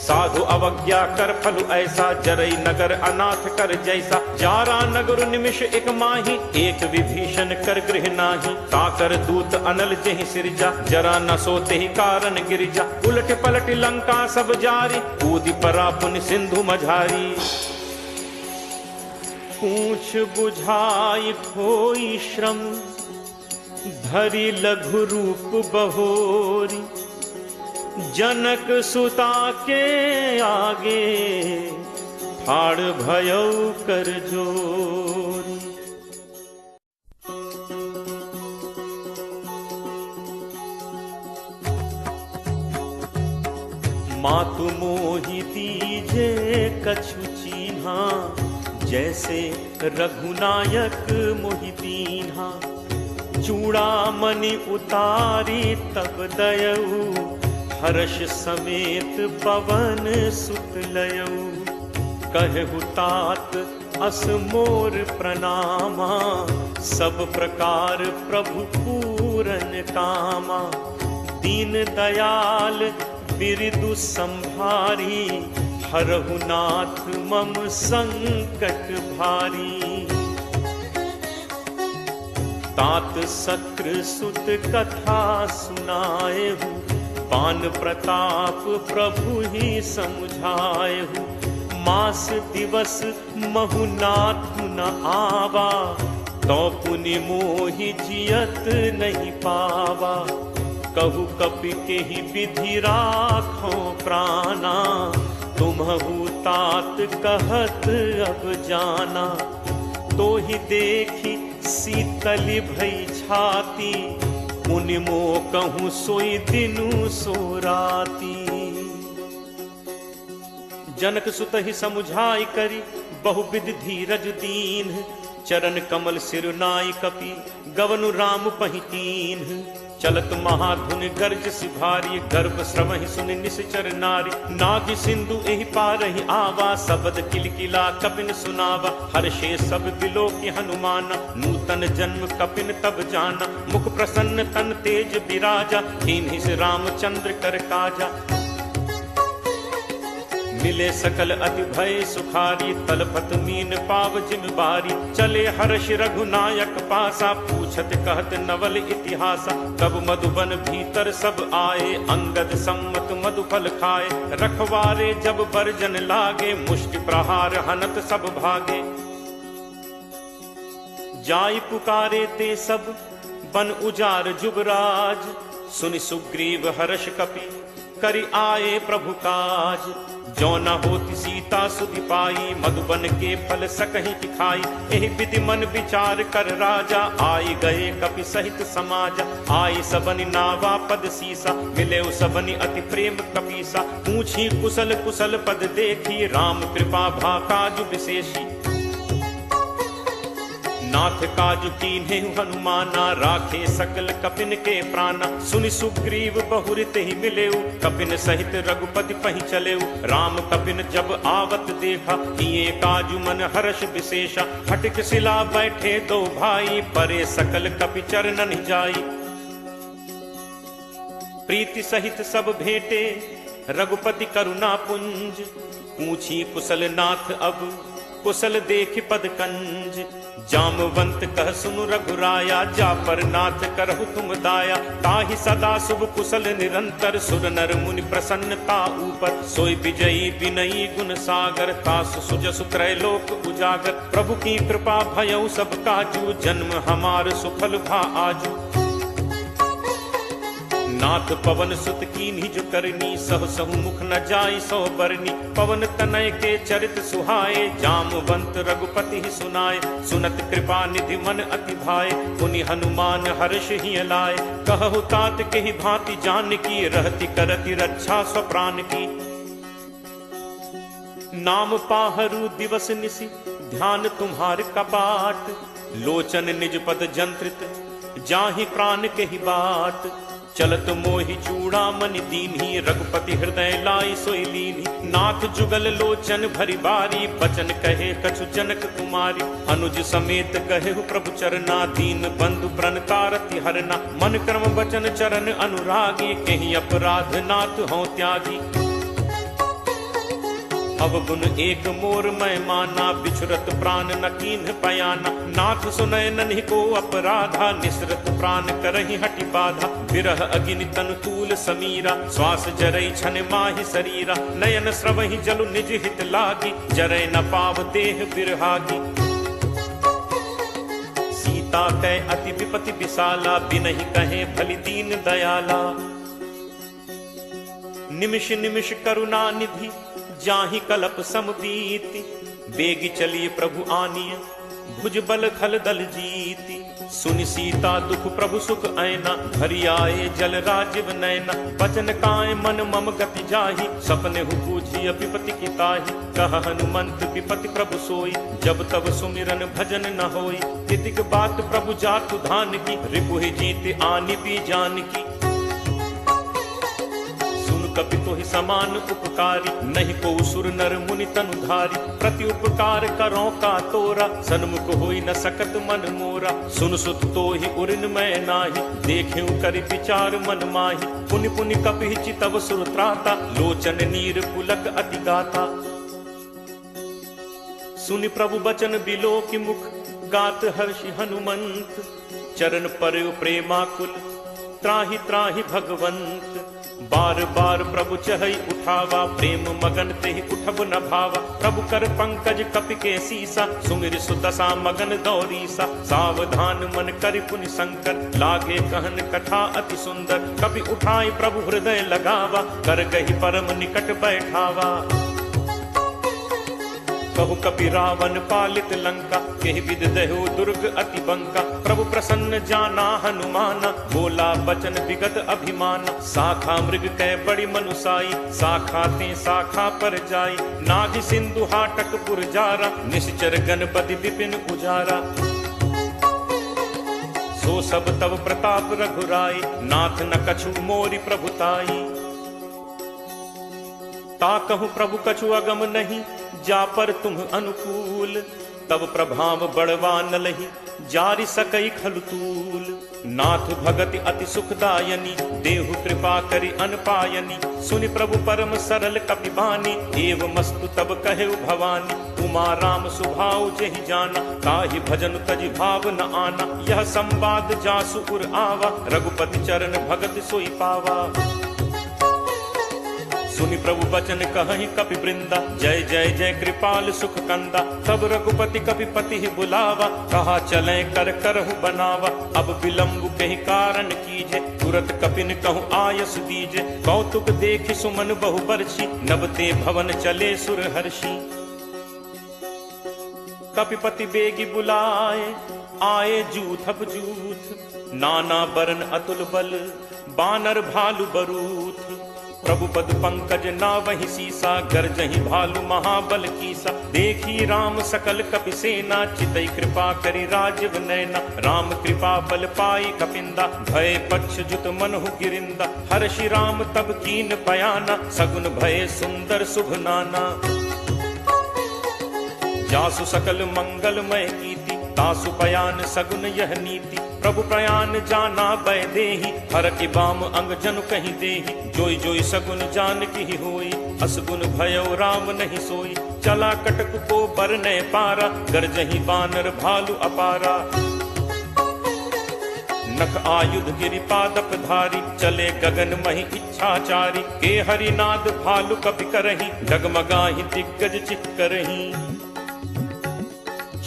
साधु अवज्ञा कर फलु ऐसा, जरई नगर अनाथ कर जैसा। जारा नगर निमिष एक माही, एक विभीषण कर गृह नाही। ताकर दूत अनल जहि सिरजा, जरा न सोते ही कारण गिरिजा। उलट पलट लंका सब जारी, कूदि परा पुनि सिंधु मझारी। पूछ बुझाई खोई श्रम, धरि लघु रूप बहोरी। जनक सुता के आगे ठाड़ भयउ कर जोरी। मातु मोहि दीजे कछु चीन्हा, जैसे रघुनायक मोहि दीन्हा। चूड़ामणि उतारी तब दयऊ, हर्ष समेत पवन सुत लयऊ। कहु तात अस मोर प्रणामा, सब प्रकार प्रभु पूरन कामा। दीन दयाल बिरदु संभारी, हरहु नाथ मम संकट भारी। तात सक्र सुत कथा सुनाएहु, पान प्रताप प्रभु ही समुझाएहु। मास दिवस महु नाथ न आवा, तो पुनि मोहि जियत नहीं पावा। कहु कपि के ही विधि राखो प्राणा, तुम्हु तात कहत अब जाना। तो ही देखी शीतली भई छाती, मुनि मो कहूँ सोई दिनु सो राती। जनक सुत ही समुझाई करी, बहुविध धीरज दीन। चरण कमल सिर नाई कपि, गवनु राम पहितीन। चलत महाधुन गर्ज सिभारी, गर्भ श्रवहि सुनि निश्चर नारी। नाग सिंधु एहि पारहि आवा, शब्द किलकिला कपिन सुनावा। हर्षे सब बिलोकि हनुमान, नूतन जन्म कपिन तब जाना। मुख प्रसन्न तन तेज विराजा, कीन्हि से रामचंद्र कर काजा। मिले सकल अति भय सुखारी, तलपत मीन पाव जिम बारी। चले हर्ष रघुनायक पासा, पूछत कहत नवल इतिहासा। कब मधुबन भीतर सब आए, अंगद सम्मत मधुफल खाए। रखवारे जब बरजन लागे, मुष्टि प्रहार हनत सब भागे। जाई पुकारे ते सब बन उजार जुगराज। सुनि सुग्रीव हर्ष कपि, करि आए प्रभु काज। जो न होती सीता सुधि पाई, मधुबन के फल सकहि खाई। एहि विधि मन विचार कर राजा, आई गए कपि सहित समाजा। आई सबनि नावा पद सीसा, मिले सबनि अति प्रेम कपीसा। पूछी कुशल कुशल पद देखी, राम कृपा भा काजु विशेषी। नाथ काजु कीन्हे हनुमाना, राखे सकल कपिन के प्राणा। सुनि सुग्रीव बहुरित ही मिलेऊ, कपिन सहित रघुपति पहि चलेऊ। राम कपिन जब आवत देखा, किए काजु मन हर्ष विशेषा। हटिक शिला बैठे दो भाई, परे सकल कपि चरणन जाई। प्रीति सहित सब भेंटे, रघुपति करुणा पुंज। पूछी कुशल नाथ अब, कुशल देख पद कंज। जामवंत कह सुनु रघुराया, जा पर नाथ करहु तुम दाया। ताहि सदा शुभ कुशल निरंतर, सुर नर मुनि प्रसन्नता ऊपर। सोई विजयी विनयी गुण सागर, तासु सुजसु त्रैलोक उजागर। प्रभु की कृपा भयउ सब काजू, जन्म हमार सुफल भा आजू। नाथ पवन सुत कीन्हि जो करनी, सहु सहु मुख न जाई सो बरनी। पवन तनय के चरित सुहाए, जामवंत रघुपति ही सुनाए। सुनत कृपा निधि मन अति भाए, पुनि हनुमान हर्ष ही लाए। कहु तात के ही भांति जान की, रहति करति रक्षा स्वप्राण की। नाम पाहरु दिवस निशि, ध्यान तुम्हार कपाट। लोचन निज पद जंत्रित, जाहि प्राण के ही बाट। चलत मोहि चूड़ामणि दीन्ही, रघुपति हृदय लाई सोई लीन्ही। नाथ जुगल लोचन भरी बारी, बचन कहे कछु जनक कुमारी। अनुज समेत कहेहु प्रभु चरना, दीन बंधु प्रणतारति हरना। मन क्रम वचन चरण अनुरागी, केहि अपराध नाथ हों त्यागी। अवगुण एक मोर मैं माना, बिछुरत प्राण न कीन्ह पयाना। नाथ सुनय नन्हि को अपराधा, निसरत प्राण करहि हटि बाधा। विरह अगिनि तनु तूल समीरा, श्वास जरई छन माहि शरीरा। नयन स्रवहि जलु निज हित लागी, जरय न पाव देह बिरहागी। सीता कै अति विपति विशाला, बिनहि कहे भलि दीन दयाला। निमिष निमिष करुणा निधि जाहि कलप समबीति, बेगी चलिए प्रभु आनिय भुज बल खल दल जीति। सुनि सीता दुख प्रभु सुख ऐना, हरि आए जल राजीव नैना। बचन काय मन मम गति जाहि, सपने हु बूझी विपति की ताहि। कह हनुमंत विपति प्रभु सोई, जब तब सुमिरन भजन न होई। तितिक बात प्रभु जातु धान की, रिपुहि जीत आनि भी जान की। कपि तोहि समान उपकारी, नहीं को सुर नर मुनि तनुधारी। प्रति उपकार करो का तोरा, सन्मुख होई न सकत मन मोरा। सुन सुत तोहि उरिन मैं नाही, देखेउ करि विचार मन माही। पुनि पुनि कपि चितव सुर त्राता, लोचन नीर पुलक अति गाता। सुनि प्रभु बचन बिलो की मुख, गात हर्षि हनुमंत। चरण पर प्रेमाकुल, त्राहि त्राहि भगवंत। बार बार प्रभु चहई उठावा, प्रेम मगन तेहि उठब न भावा। प्रभु कर पंकज कपि के सीसा, सुमिर सुदशा मगन दौरीसा। सावधान मन करि पुनि शंकर, लागे कहन कथा अति सुंदर। कपि उठाई प्रभु हृदय लगावा, कर गही परम निकट बैठावा। कहु कपि रावण पालित लंका, केहि विद दहु दुर्ग अति बंका। प्रभु प्रसन्न जाना हनुमाना, बोला बचन विगत अभिमाना। शाखा मृग कै बड़ी मनुसाई, शाखा ते शाखा पर जाई। नाभि सिंधु हाटक पुर जारा, निश्चर गणपति विपिन उजारा। सो सब तव प्रताप रघुराई, नाथ न कछु मोरि प्रभुताई। ताकहु प्रभु कछु अगम नहीं, जा पर तुम अनुकूल। तब प्रभाव बड़वा न लही, जारि सकई खलुतूल। नाथ भगति अति सुखदायनी, देहु कृपा करि अनपायनी। सुनि प्रभु परम सरल कपि बानी, एव मस्तु तब कहेउ भवानी। उमा राम सुभाउ जेहि जाना, ताहि भजन तजि भाव न आना। यह संवाद जासु उर आवा, रघुपति चरण भगत सोई पावा। सुनि प्रभु बचन कहहि कपि वृंदा, जय जय जय कृपाल सुख कंदा। तब रघुपति कपि पति बुलावा, कहा चले कर करहु बनावा। अब विलंब कहि कारण कीजे, तुरत कपिन कहु आयस दीजे। कौतुक देखि सुमन बहु बरछी, नबते भवन चले सुर हर्षि। कपिपति बेगी बुलाए, आए जूथब जूथ। नाना बरन अतुल बल, बानर भालु बरूथ। प्रभु पद पंकज नावहि सीसा, गरजहि भालु महाबल कीसा। देखी राम सकल कपि सेना, चितई कृपा करि राजीव नैना। राम कृपा बल पाई कपिंदा, भय पक्ष जुत मनहु गिरिंदा। हर्षि राम तब कीन पयाना, सगुन भय सुंदर शुभ नाना। जासु सकल मंगलमय कीति, तासु पयान सगुन यह नीति। प्रभु प्रयान जाना बै देहि, हर के बाम अंग जनु कहीं देहि। जोई जोई सगुन जान की होई, असगुन भयो राम नहीं सोई। चला कटक को बरने पारा, गरजहि बानर भालु अपारा। नख आयुध गिरि पादप धारी, चले गगन महि इच्छाचारी। के हरिनाद भालु कपि करहि, डगमगाहि दिग्गज चित करहि।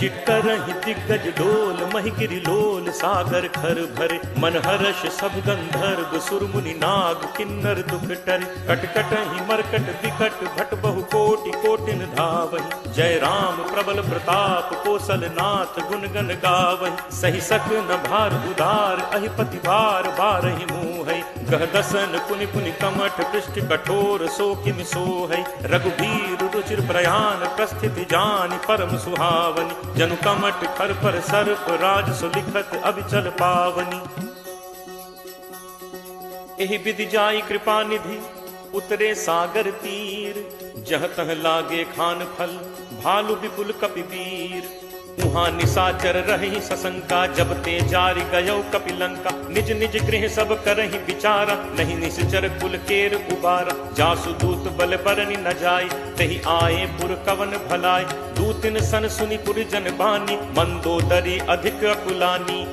चिटकरहि दिग्गज डोल, महि गिरि लोल सागर खर भरे। मन हर्ष सब गंधर्व सुर मुनि नाग, किन्नर दुख टरे। कटकटहि मरकट विकट, भट बहु कोटि कोटिन धावहि। जय राम प्रबल प्रताप, कौशल नाथ गुण गण गावहि। सहि सक न भार उदार, अहिपति भार बारहि मोहै। गह दसन पुनि पुनि कमठ, पृष्ठ कठोर सो किमि सोहै। रघुबीर रुचिर प्रयाण, प्रस्थिति जानि परम सुहावनी। जनु कमठ खर पर सर्प, राज सुलिखत अभिचल पावनी। एहि विधि जाई कृपा निधि, उतरे सागर तीर। जह तह लागे खान फल, भालु विपुल कपि वीर। उहाँ निशाचर रही सशंका, जब ते जारि गयो कपि लंका। निज निज गृह सब करहि विचारा, नहीं निश्चर कुल केर उबारा। जासु दूत बल बरनि न जाय, तहि आए पुर कवन भलाय। दूतिन सन सुनि पुर जन बानी, मंदोदरी अधिक अकुलानी।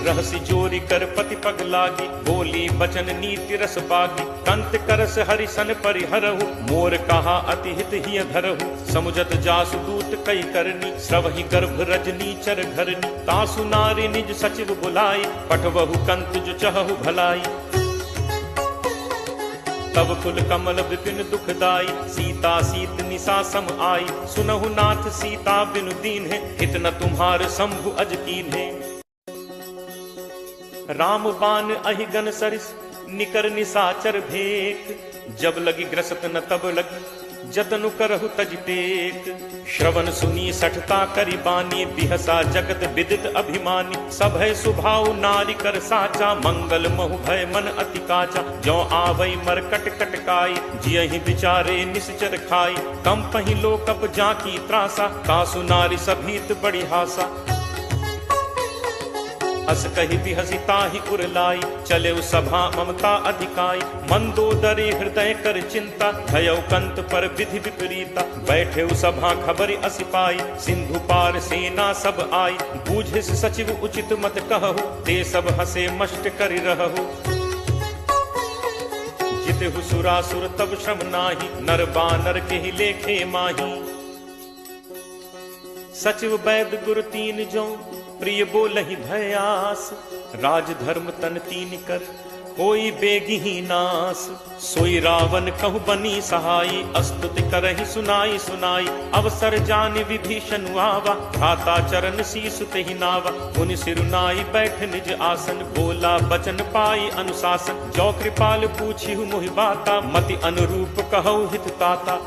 रहसि जोरी कर पति पग लागी, बोली बचन नीति रस बागी। कंत करस हरि सन परिहरहु, मोर कहा अति हित हिय धरहु। समुझत जासु दूत कई करनी, श्रवहि गर्भ रजनी चर घरनी। तासु नारी निज सचिव बुलाई, पठवहु कंत जो चहहु भलाई। तब कुल कमल विपिन दुखदाई, सीता सीत निशा सम आई। सुनहु नाथ सीता बिनु दीन है, हित न तुम्हार शंभु अज कीन है। राम बान अहिगन सरिस, निकर निशाचर भेक। जब लगी ग्रसत न तब लगी, जतनु करहु तज टेक। श्रवण सुनी सठता करी बानी, बिहसा जगत विदित अभिमानी। सब है सुभाव नारी कर साचा, मंगल महु भय मन अति काचा। जो आवई मरकट कटकाई, जियहि विचारे निश्चर खाई। कम पही लोकप जाकी त्रासा, कासु नारी सभीत बड़ी हासा। अस कही बिहसिता ही उरलाई, चले सभा ममता अधिकाई। मंदोदरी हृदय कर चिंता, भयउ कंत पर विधि विपरीता। बैठे सभा खबर असि पाई, सिंधु पार सेना सब आई। बूझिस सचिव उचित मत कहु, ते सब हसे मष्ट करि रहु। जितहु सुरासुर तब श्रम नाही, नर बानर के ही लेखे माही। सचिव वैद गुरु तीन जो, प्रिय बोलहि भयास। राज धर्म तन तीन कर, होई बेगी ही नास। सोई रावण कहु बनी सहाई, अस्तुति करहि सुनाई सुनाई। अवसर जान विभीषण आवा, भ्राता चरण शीस तेहि नावा। मुनि सिरुनाई बैठ निज आसन, बोला बचन पाई अनुशासन। जो कृपाल पूछिहु मोहि बाता, मति अनुरूप कहु हित ताता।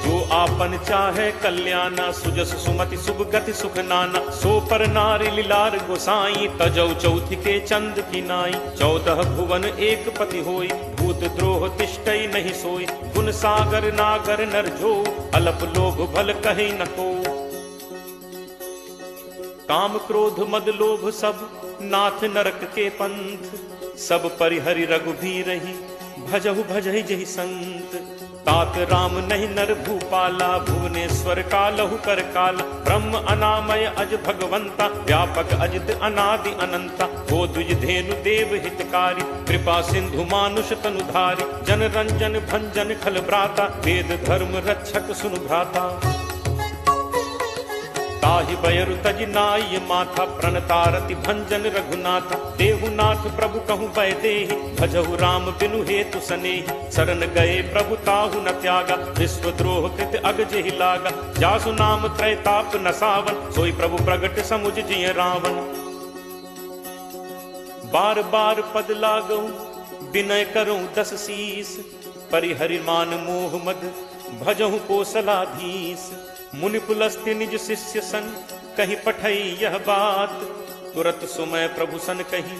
जो आपन चाहे कल्याणा, सुजस सुमति शुभ गति सुख नाना। सो पर नारी लीलार गोसाई, तजौ चौथ के चंद की नाई। 14 भुवन एक पति होई, भूत द्रोह तिष्ठई नहीं सोई। गुण सागर नागर नर जो, अलप लोभ भल कहे न को। काम क्रोध मद लोभ सब, नाथ नरक के पंथ। सब परिहरि रघुबीरहि, भजहु भजहि जहि संत। तात राम नहीं नर भूपाला, भुवनेश्वर कालहु कर काला। ब्रह्म अनामय अज भगवंता, व्यापक अजित अनादि अनंता। हो द्विज धेनु देव हितकारी, कृपा सिंधु मानुष तनुधारी। जन रंजन भंजन खल भ्राता, वेद धर्म रक्षक सुनु भ्राता। ताहि बयरु तज नाय माथा, प्रणतारति भंजन रघुनाथा। देहुनाथ प्रभु कहूँ बै देहि, भजहु राम बिनु हेतु सनेहि। शरण गए प्रभु ताहु न त्यागा, विश्वद्रोह कृत अग जेहि लागा। जासु नाम त्रैताप न सावन, सोई प्रभु प्रगट समुझ जिय रावण। बार बार पद लागऊं, विनय करूं 10 शीस। परिहरि मान मोह मद, भजहु कोसलाधीश। मुनि पुलस्त्य निज शिष्य सन, कही पठई यह बात। तुरत सुमय प्रभु सन कही,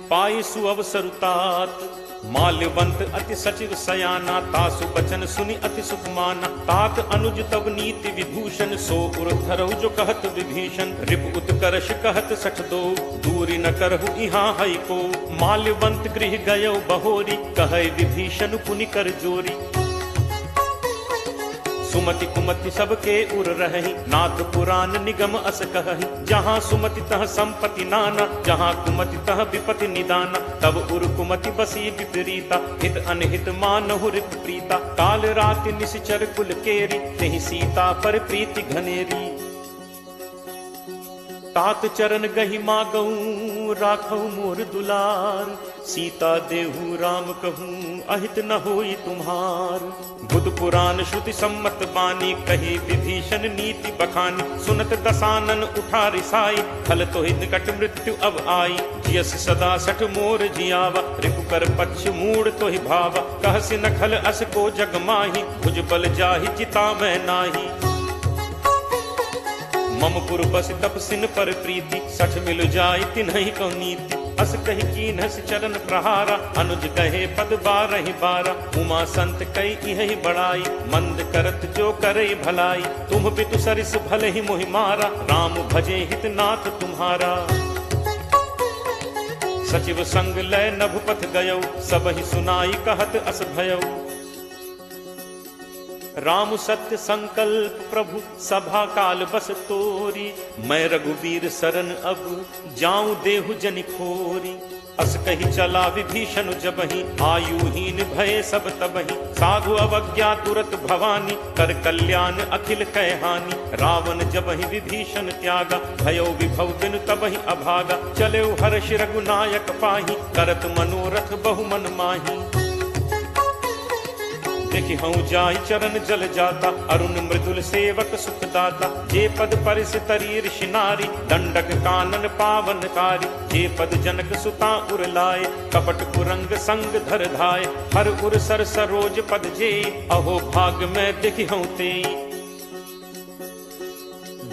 पाई सुअवसर तात। माल्यवंत अति सचिव सयाना, तासु बचन सुनि अति सुख माना। तात अनुज तब नीति विभूषण, सो उर धरहु जो कहत विभीषण। रिप उत्कर्ष कहत सठ दो, दूरी न करहु इहाँ हई को। माल्यवंत गृह गयो बहोरी, कहे विभीषण पुनि कर जोरी। सुमति कुमति सबके उर रहहि, नाथ पुराण निगम अस कहहि। जहाँ सुमति तह संपत्ति नाना, जहाँ कुमति तह विपति निदाना। तब उर कुमति बसी विपरीता, हित अनहित मानहु रिप प्रीता। काल राति निश्चर कुल केरी, तेहि सीता पर प्रीति घनेरी। तात चरण गहि मागऊं, राखऊ मोर दुलार। सीता देहु राम कहूँ, अहित न होई तुम्हार। बुध पुराण श्रुति सम्मत बानी, कही विभीषण नीति बखानी। सुनत दसानन उठा रिसाई, खल तो निकट मृत्यु अब आई। जियस सदा सठ मोर जियावा, रिपु कर पक्ष मूड तो ही भावा। कहसि न खल अस को जग माही, भुज बल जाहि चिता मैं नाही। मम पुर बस तपसिन पर प्रीति, सठ मिल जाय तिन्हि को नीति। अस कही कीन्हस चरण प्रहारा, अनुज कहे पद 12 बारा। उमा संत कई इहि बड़ाई, मंद करत जो करे भलाई। तुम पितु सरिस भले ही मोहि मारा, राम भजे हित नाथ तुम्हारा। सचिव संग लय नभपथ गयौ, सबहि सुनाई कहत अस भयौ। राम सत्य संकल्प प्रभु, सभा काल बस तोरी। मैं रघुबीर शरण अब, जाऊं देहु जनि खोरी। अस कही चला विभीषण जबहि, आयुहीन भये सब तबहि। साधु अवज्ञा तुरत भवानी, कर कल्याण अखिल कह हानि। रावण जबहि विभीषण त्यागा, भयो विभव बिनु तबहि अभागा। चले हर्ष रघुनायक पाहि, करत मनोरथ बहु मन माही। देखि हूँ जाय चरण जल जाता, अरुण मृदुल सेवक सुखदाता। जे पद परिस तरी ऋषि नारी, दंडक कानन पावनकारी। जे पद जनक सुता उर लाए, कपट कुरंग संग धर धाय। हर उर सर सरोज पद जे, अहो भाग में देखि हूँ ते।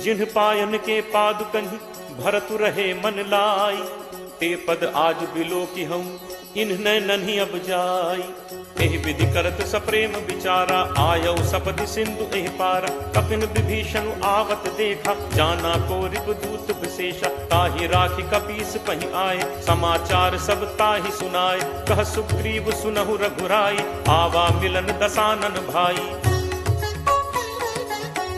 जिन्ह पायन के पादुकहि, भरतु रहे मन लाई। ते पद आज बिलो की हूँ, इन्ह नन्ही अब जाई। एहि विधि करत सप्रेम विचारा, आयौ सपदि सिंधु एहि पारा। कपिन विभीषण आवत देखा, जाना को रिपुदूत विशेषा। ताहि राखी कपीस पहि आए, समाचार सब ताहि सुनाए। कह सुग्रीव सुनहु रघुराई, आवा मिलन दसानन भाई।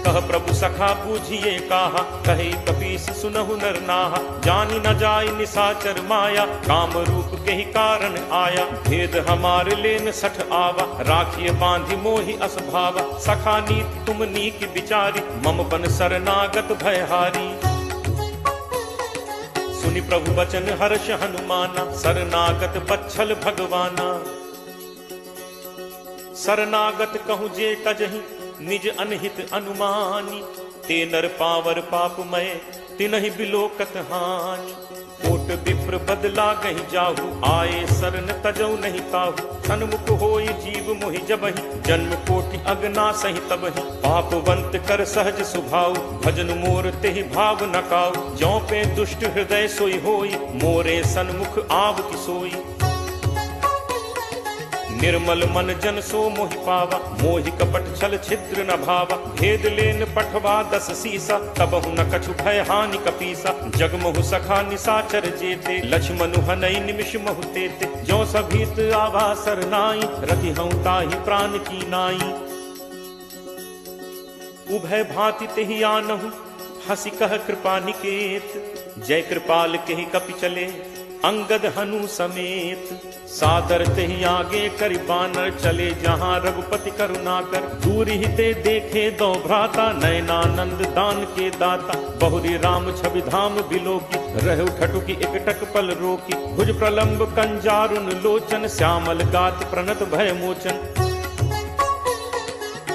कह प्रभु सखा बूझिए काहा, कहे कपीस सुनहु नर नाहा। जानी न जाय निसाचर माया, काम रूप के ही कारण आया। भेद हमार लेन सठ आवा, राखिए बांधि मोहि अस भावा। सखा नीति तुम नीक विचारी, मम बन शरणागत भयहारी। सुनि प्रभु बचन हर्ष हनुमाना, शरणागत बच्छल भगवाना। शरणागत कहूँ जे तजहि, निज अनहित अनुमानी। ते नर पावर पापमय, तिनहि बिलोकत हानि। कोट विप्र बदला गहि जाहु, आए शरण तजौ नहीं ताहु। सन्मुख होई जीव मोहि जबहि, जन्म कोटि अगना सहि तबहि। पापवंत कर सहज सुभाउ, भजन मोर तेहि भाव न काउ। ज्यों पे दुष्ट हृदय सोई होई, मोरे सन्मुख आव की सोई। निर्मल मन जन सो मोहि पावा, मोहि कपट छल छिद्र न भावा। भेद लेन पठवा 10 सीसा, तबहु न कछु भय हानि कपीसा। जगमहु सखा निसाचर जेते, लक्ष्मणु हनई निमिष महु तेते। ज्यों सभीत आवा सरनाई, रखी हूँ ताहि प्राण की नाई। उभय भांति तेहि आनहु, हसी कह कृपा निकेत। जय कृपाल केहि कपि चले, अंगद हनु समेत। सादर तेहि आगे करि बानर, चले जहाँ रघुपति करुणाकर। दूर ही ते देखे दो भ्राता, नयनानंद दान के दाता। बहुरी राम छवि धाम बिलोकी, रहु ठटुकी एकटक पल रोकी। भुज प्रलंब कंजारुन लोचन, श्यामल गात प्रणत भय मोचन।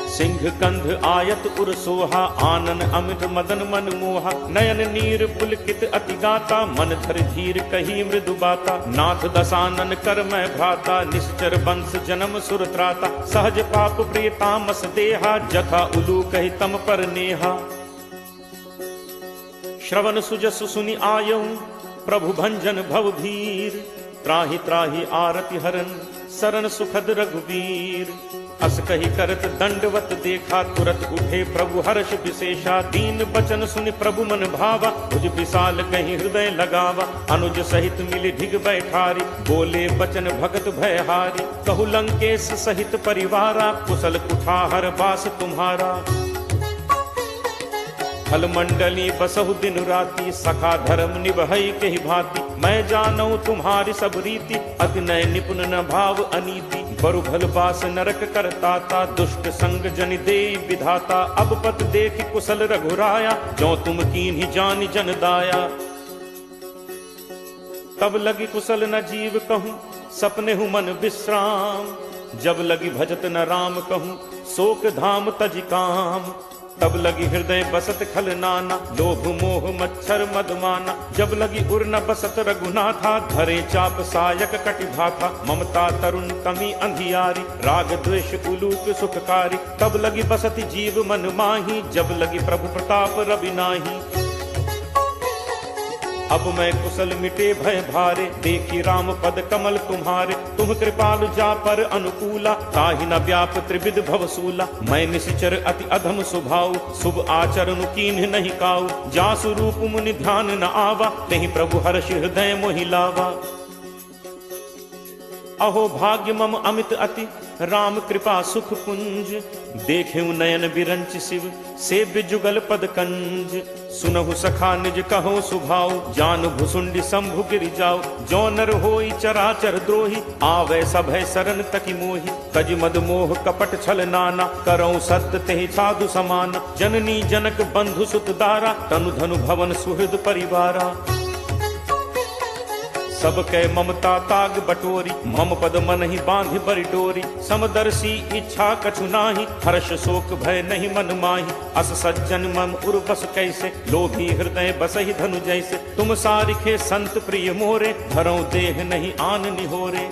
सिंह कंध आयत उर सोहा, आनन अमित मदन मन मोहा। नयन नीर पुलकित अति गाता, मन धर धीर कही मृदु बाता। नाथ दसानन कर मैं भ्राता, निश्चर वंश जन्म सुर त्राता। सहज पाप प्रिय तामस देहा, जथा उलू कही तम पर नेहा। श्रवण सुजसु सुनि आयऊ, प्रभु भंजन भव भीर। त्राहि त्राहि आरति हरन, शरण सुखद रघुवीर। अस कही करत दंडवत देखा, तुरत उठे प्रभु हर्ष विशेषा। दीन बचन सुनि प्रभु मन भावा, तुझ विशाल कहीं हृदय लगावा। अनुज सहित मिली ढिग बैठारी, बोले बचन भगत भयहारी। कहु लंकेश सहित परिवारा, कुशल कुठाहर बास तुम्हारा। फल मंडली बसहु दिन राति, सखा धर्म निभई के ही भांति। मैं जानऊ तुम्हारी सब रीति, अति नय निपुण न भाव अनीति। बरु भल बास नरक करताता, दुष्ट संग जनि दे विधाता। अब पत देख कुशल रघुराया, जो तुम कीन्ही जानि जन दाया। तब लगी कुशल न जीव कहूँ, सपने हूँ मन विश्राम। जब लगी भजत न राम कहूँ, शोक धाम तज काम। तब लगी हृदय बसत खल नाना, लोभ मोह मच्छर मदमाना। जब लगी उर न बसत रघुनाथा, धरे चाप सायक कटिभाथा। ममता तरुण तमी अंधियारी, राग द्वेष उलूक सुखकारी। तब लगी बसत जीव मन माही, जब लगी प्रभु प्रताप रवि नाही। अब मैं कुशल मिटे भय भारे, देखी राम पद कमल तुम्हारे। तुम कृपालु जा पर अनुकूला, ताहि न व्याप त्रिविध भवसूला। मैं निश्चर अति अधम स्वभाव, शुभ आचरण कीन्ह नहीं काऊ। जासु रूप मुनि ध्यान न आवा, तेहि प्रभु हर्ष हृदय मोहि लावा। अहो भाग्य मम अमित अति राम कृपा सुख पुंज, देखेउ नयन बिरंच शिव सेव्य जुगल पद कंज। सुनहु सखा निज कहो सुभाव, जान भुसुंडी शंभु गिरि जाओ। जो नर होई चराचर द्रोही, आवे सभय सरन तकी मोही। तज मद मोह कपट छल नाना, करऊं सत्य तेहि साधु समान। जननी जनक बंधु सुत दारा, तनु धनु भवन सुहृद परिवारा। सब कै ममता ताग बटोरी, मम पद मन ही बांधि बरि डोरी। समदर्शी इच्छा कछु नाही, हर्ष शोक भय नहीं मन माही। अस सज्जन मम उर बस कैसे, लोभी हृदय बसहि धनु जैसे। तुम सारिखे संत प्रिय मोरे, धरऊं देह नहीं आन निहोरे।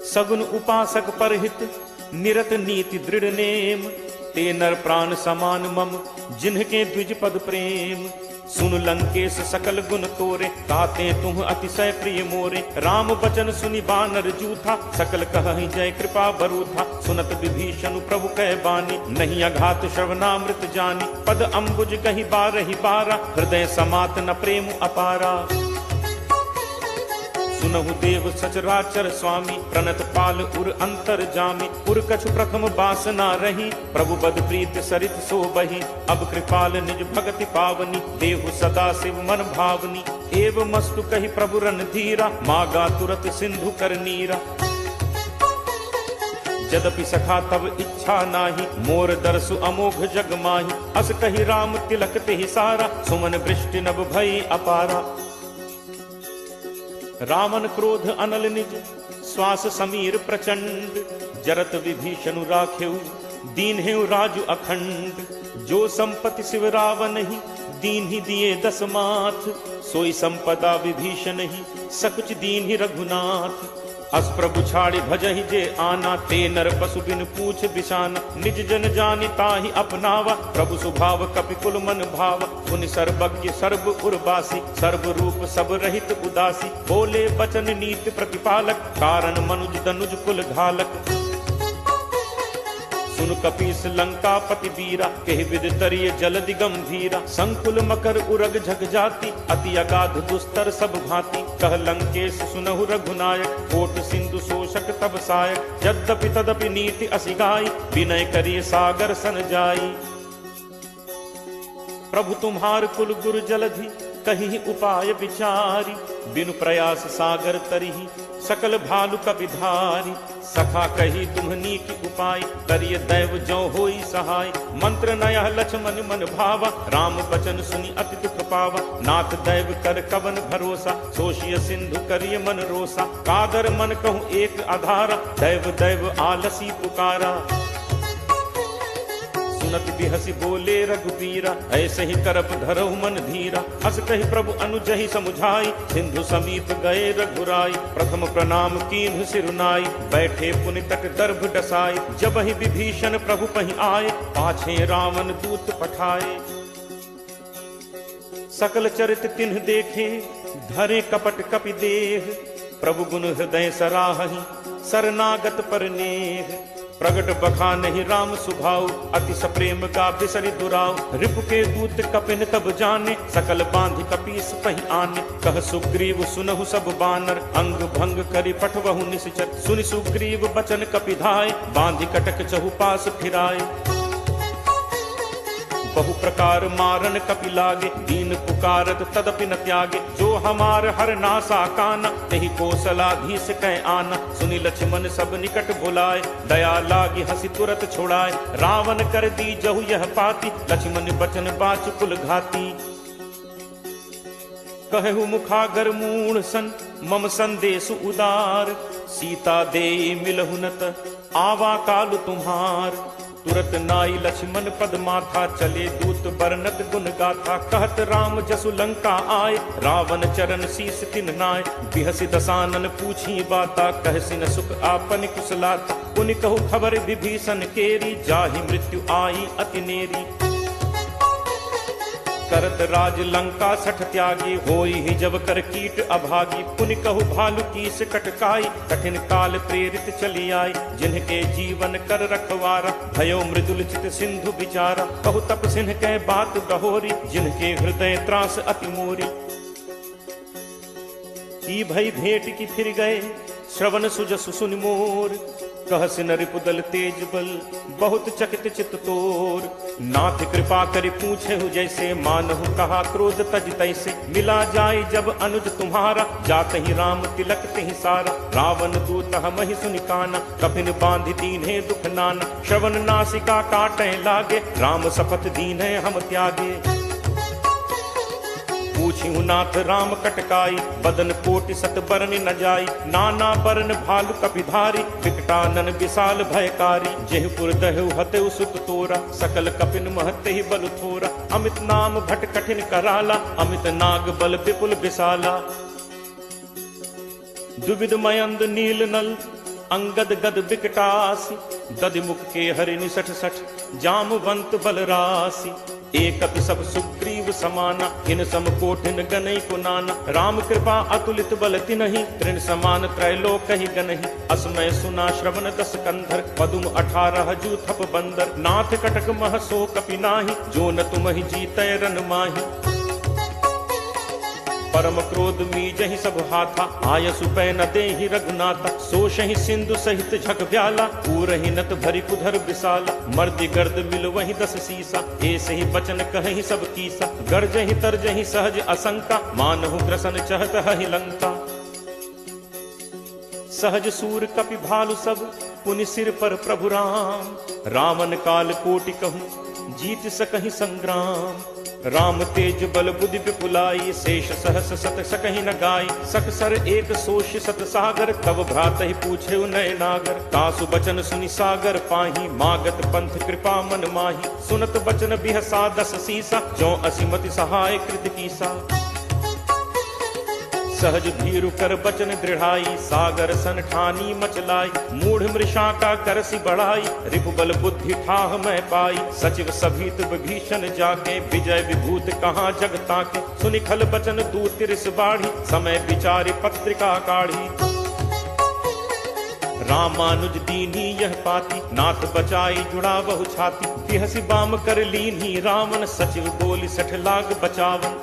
सगुन उपासक परहित, निरत नीति दृढ़ नेम। ते नर प्राण समान मम, जिन्हके द्विज पद प्रेम। सुन लंकेश सकल गुण तोरे, ताते तुम अतिशय प्रिय मोरे। राम बचन सुनि बानर जूथा, सकल कहहि जय कृपा बरूथा। सुनत विभीषण प्रभु कह बानी, नहीं अघात श्रवणामृत जानी। पद अम्बुज कहि बारहि बारा, हृदय समात न प्रेम अपारा। सुनहु देव सचराचर स्वामी, प्रणत पाल उर अंतर जामी। उर कछु प्रथम बासना रही, प्रभु बद प्रीत सरित सो बही। अब कृपाल निज भगति पावनी, देहु सदा शिव मन भावनी। एव मस्तु कही प्रभु रन धीरा, मागा तुरत सिंधु कर नीरा। यद्यपि सखा तब इच्छा नाही, मोर दर्शु अमोघ जग माही। अस कही राम तिलक तेहि सारा, सुमन वृष्टि नभ भई अपारा। रावण क्रोध अनल निज, श्वास समीर प्रचंड। जरत विभीषण राखेउ, दीन्हेउ राजु अखंड। जो संपत्ति शिव रावण ही, दीन ही दिए दस माथ। सोई संपदा विभीषण ही, सकुच दीन ही रघुनाथ। अस प्रभु छाड़े भजहि जे आना, ते नर पशु बिन पूछ बिसाना। निज जन जानि ताहि अपनावा, प्रभु स्वभाव कपि कुल मन भावा। पुनि सर्वज्ञ सर्व उर्वासी, सर्व रूप सब रहित उदासी। बोले बचन नीति प्रतिपालक, कारण मनुज दनुज कुल घालक। सुन कपीस लंकापति वीरा, केहि विद तरिय जलदि गंभीरा। संकुल मकर उरग झग जाति, अति अगाध दुस्तर सब भांति। कह लंकेश सुनहु रघुनायक, कोट सिंधु शोषक तब सायक। यद्यपि तदपि नीति असिगाई, विनय करिय सागर सन जाई। प्रभु तुम्हार कुल गुरु जलधि, कहि उपाय विचारी। बिनु प्रयास सागर तरिहि, सकल भालु कपिधारी। सखा कही तुम्हनी की उपाय, करिय दैव जो होई सहाय। मंत्र नयह लक्ष्मण मन भावा, राम बचन सुनि अति दुख पावा। नाथ दैव कर कवन भरोसा, सोशिय सिंधु करिय मन रोसा। कादर मन कहूँ एक आधारा, दैव दैव आलसी पुकारा। सुनत बिहसी बोले रघुबीरा, ऐसे ही करप धरहु मन धीरा। अस कहि प्रभु अनुजहि समुझाई, सिंधु समीप गए रघुराई। प्रथम प्रणाम कीन्हु सिरुनाई, बैठे पुनि तट दर्भ डसाई। जब ही विभीषण प्रभु पहि आए, पाछे रावण दूत पठाए। सकल चरित तिन्ह देखे, धरे कपट कपि देह। प्रभु गुण हृदय सराहहि, शरणागत पर नेह। प्रगट बखानहि राम सुभाव, अति सप्रेम का बिसरि दुराव। रिपु के दूत कपिन तब जाने, सकल बांधि कपीस पहि आने। कह सुग्रीव सुनहु सब बानर, अंग भंग करि पठवहु निश्चर। सुनि सुग्रीव बचन कपिधाय, बांधि कटक चहुपास फिराए। बहु प्रकार मारन कपि लागे, दीन पुकारत तदपि न त्यागे। जो हमार हर नासा काना, तेहि कौशलाधीश कह आना। सुनि लक्ष्मण सब निकट बुलाए, दया लागी हंसी तुरत छोड़ाए। रावण कर दी जहु यह पाती, लक्ष्मण बचन बाच कुल घाती। कहु मुखागर मूढ़ सन, मम संदेश उदार। सीता दे मिलहु नत, आवा काल तुम्हार। तुरत नाई लक्ष्मण पद माथा, चले दूत बरनत गुण गाथा। कहत राम जसु लंका आए, रावण चरण शीस तिन नाय। बिहसि दसानन पूछी बाता, कहसि न सुख आपन कुशलाता। पुनि कहु खबर विभीषण केरी, जाहि मृत्यु आई अति नेरी। करत राज लंका सठ त्यागी, होई ही जब कर कीट अभागी। पुनि कहु भालु कीस कटकाई, कठिन काल प्रेरित चली आई। जिनके जीवन कर रखवारा, भयो मृदुल चित सिंधु बिचारा। कहु तप सिंह कह बात गहोरी, जिनके हृदय त्रास अति मोरी। की भई भेंट की फिर गए श्रवण सुजसु सुनि मोर। कहस नरि पुदल तेज बल बहुत चकित चित तोर। नाथ कृपा करि पूछे हु जैसे मानहु कहा क्रोध तज तैसे। मिला जाय जब अनुज तुम्हारा जात ही राम तिलक तिहि सारा। रावण दूत हमहि सुनि काना कपिन बांधि दीन्हे दुख नाना। श्रवण नासिका काटे लागे राम शपथ दीन्हे हम त्यागे। पूछिहु नाथ राम कटकाई बदन कोटि सत बरन न जाई। नाना बरन भालु कपिधारी विकटानन विशाल भयकारी। जेहपुर दहु हतेउ सुत तोरा सकल कपिन महते ही बल थोरा। अमित नाम भट कठिन कराला अमित नाग बल विपुल विशाला। दुविध मयंद नील नल अंगद गद विकटासी। दधिमुख के हरि निसठ सठ जामवंत बलरासी। एकपि सब सुग्रीव समाना इन सम कोठिन गनई को नाना। राम कृपा अतुलित बल तिनहि तृण समान त्रैलोक ही गनहि। असमय सुना श्रवण दस कंधर पदुम 18 जू थप बंदर। नाथ कटक मह सो कपि नाही जो न तुमहि जीतै रन माही। परम क्रोध मीजहि सब हाथा आयसु पै न देहि रघुनाथा। सोषहि सिंधु सहित झक व्याला पूरहि नत भरि कुधर विशाला। मर्दि गर्द मिल वहि 10 सीसा ऐसे ही बचन कहहि सब कीसा। गर्जहि तरजहि सहज असंका मानहु ग्रसन चहत हहि लंका। सहज सूर कपि भालु सब पुनि सिर पर प्रभु राम। रावण काल कोटि कहूँ जीत सकहि संग्राम। राम तेज बल बुद्धि विपुलाई शेष सहस सत सकहि न गाय। सकसर एक सोष सत सागर तब भ्रात ही पूछे नय नागर। तासु बचन सुनि सागर पाही मागत पंथ कृपा मन माही। सुनत बचन बिहसा 10 सीसा जो असिमति सहाय कृत कीसा। सहज भीरु कर बचन दृढ़ाई सागर सन ठानी मचलाई। मूढ़ मृषा का करसी बढ़ाई रिपुबल बुद्धि ठाह मैं पाई। सचिव सभीत विभीषण जाके विजय विभूत कहाँ जग ताके। सुनि खल बचन दूत तिरिस बाढ़ी समय विचारि पत्रिका काढ़ी। रामानुज दीनी यह पाती नाथ बचाई जुड़ा बहु छाती। तिहसि बाम कर लीन्ही रावण सचिव बोली 60 लाख बचावन।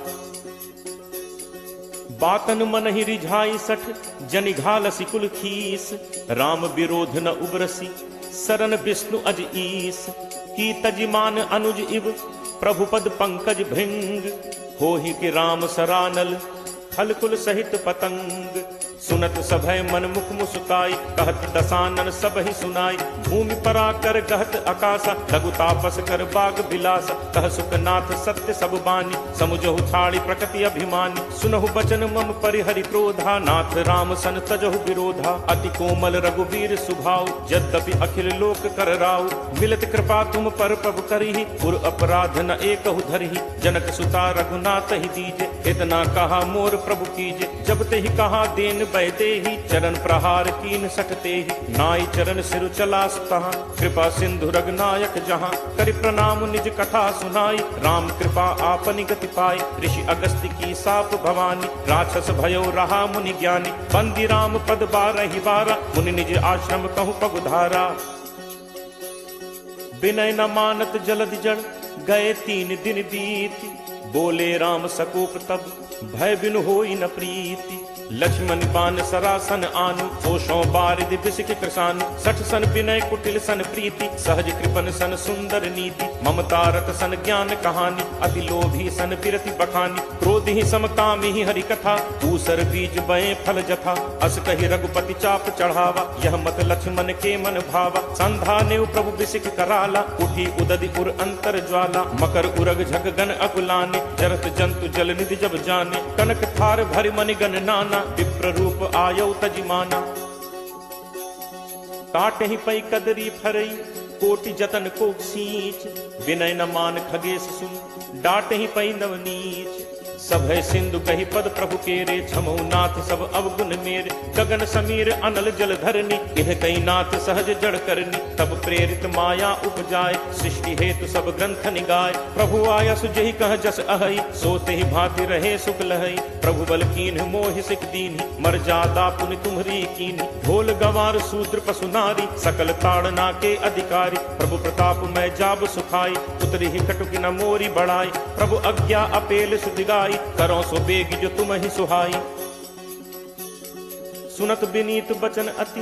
बातन मन ही रिझाई 60 जनि घालसी कुल खीस। राम विरोध न उबरसी सरन विष्णु अज ईस। की तजिमान अनुज इव प्रभु पद पंकज भृंग। होहि कि राम सरानल खल कुल सहित पतंग। सुनत सभय मन मुख मुस्काई कहत दसानन सब ही सुनाई। भूमि पराकर कहत आकाशा लघु तापस कर बाग बिलासा। कह सुखनाथ सत्य सब बानी समुझहु छाड़ी प्रकृति अभिमानी। सुनहु बचन मम परिहरि क्रोधा नाथ राम सन तजहु विरोधा। अति कोमल रघुवीर सुभाव यद्यपि अखिल लोक कर राव। मिलत कृपा तुम पर प्रभु करहि पुर अपराध न एकहु धरहि। जनक सुता रघुनाथ ही दीजे इतना कहा मोर प्रभु कीजे। जब ते ही कहा देन बैदे ही चरण प्रहार कीन सटते ही। नाई चरण सिर चला सुतहा कृपा सिंधु रघुनायक जहाँ। करि प्रणाम निज कथा सुनाई राम कृपा आपनि गति पाई। ऋषि अगस्त्य की साप भवानी राक्षस भयो रहा मुनि ज्ञानी। बंदी राम पद 12 बारा मुनि निज आश्रम कहूँ पगुधारा। विनय न मानत जलधि जड़ गए 3 दिन बीत। बोले राम सकोप तब भय बिनु होई न प्रीति। लक्ष्मण बान सरासन आनु होशों बारिद बिसिक कृसानु। 60 सन विनय कुटिल सन प्रीति सहज कृपन सन सुंदर नीति। ममता रत सन ज्ञान कहानी अति लोभी सन बिरति बखानी। क्रोध ही समकामी ही हरि कथा ऊसर बीज बए फल जथा। अस कहि रघुपति चाप चढ़ावा यह मत लक्ष्मण के मन भावा। संधाने प्रभु बिसिक कराला उठी उदधि उर अंतर ज्वाला। मकर उरग झग गन अकुलाने जरत जंतु जल निधि जब जाने। कनक थार भरि मनि गण नाना विप्र रूप आयौ तजिमाना। काटहि पै कदरी फरई कोटि जतन को सींच। विनय न मान खगेश सुन डाटहि पै नवनीच। सभय सिंधु कहि पद प्रभु केरे छमौ नाथ सब अवगुण मेरे। गगन समीर अनल जल धरनी इह कई नाथ सहज जड़ करनी। तब प्रेरित माया उपजाए सृष्टि हेतु सब ग्रंथ निगाए। प्रभु आया सुजहि कह जस अहई सोते ही भांति रहे सुख लहई। प्रभु बल कीन्ह मोहि सिख दीन्हि मर्यादा पुनि तुम्हरी कीन्हि। ढोल गवार शूद्र पशु नारी सकल ताड़ना के अधिकारी। प्रभु प्रताप मैं जाब सुखाई उतरी ही कटुक न मोरी बढ़ाई। प्रभु आज्ञा अपेल सुधिगाई करो सो बेग जो तुम ही सुहाई। सुनत विनीत बचन अति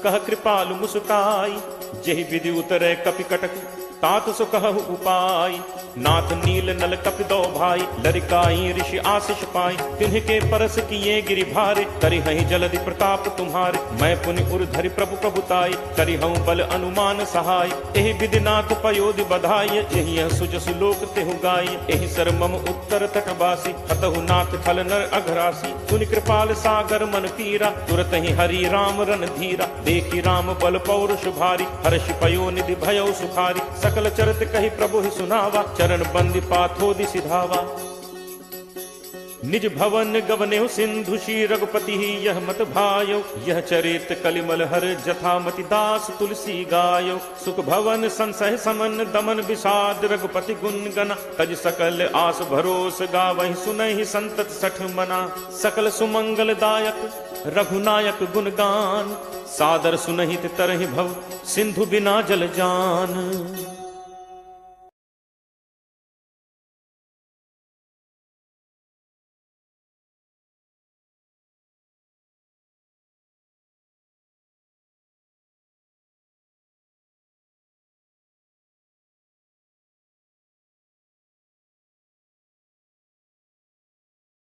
कह कृपालु मुस्काई। जेहि विधि उतरे कपि कटक तात सो कहु उपाय। नाथ नील नल कपि दो भाई लरिकाई ऋषि आशीष पाई। तिन्ह परस किए गिरि भारे करिहहि जलधि प्रताप तुम्हारे। मैं पुनि उर धरि प्रभु प्रभुताई करिहऊँ बल अनुमान सहाय। एहि विधि नाथ पयोधि बधाई यही सुजसु लोक तेहु गाय। एहि सर मम उत्तर तटवासी हतहु नाथ खल नर अघरासी। सुनि कृपाल सागर मन पीरा तुरत ही हरि राम रन धीरा। देखी राम बल पौरुष भारी हर्षि पयो निधि भयो सुखारी। सकल चरित कहि प्रभु ही सुनावा चरण बंदी पाथोदि सिधावा। निज भवन गवनेहु सिंधु श्री रघुपति ही यह मत भायो। यह चरित कलिमल हर जथामति दास तुलसी गायो। सुख भवन संसह समन दमन विषाद रघुपति गुण गना। तज सकल आस भरोस गावहि सुनहि संतत सठ मना। सकल सुमंगल दायक रघुनायक गुणगान। सादर सुनहित तरहि भव सिंधु बिना जल जान।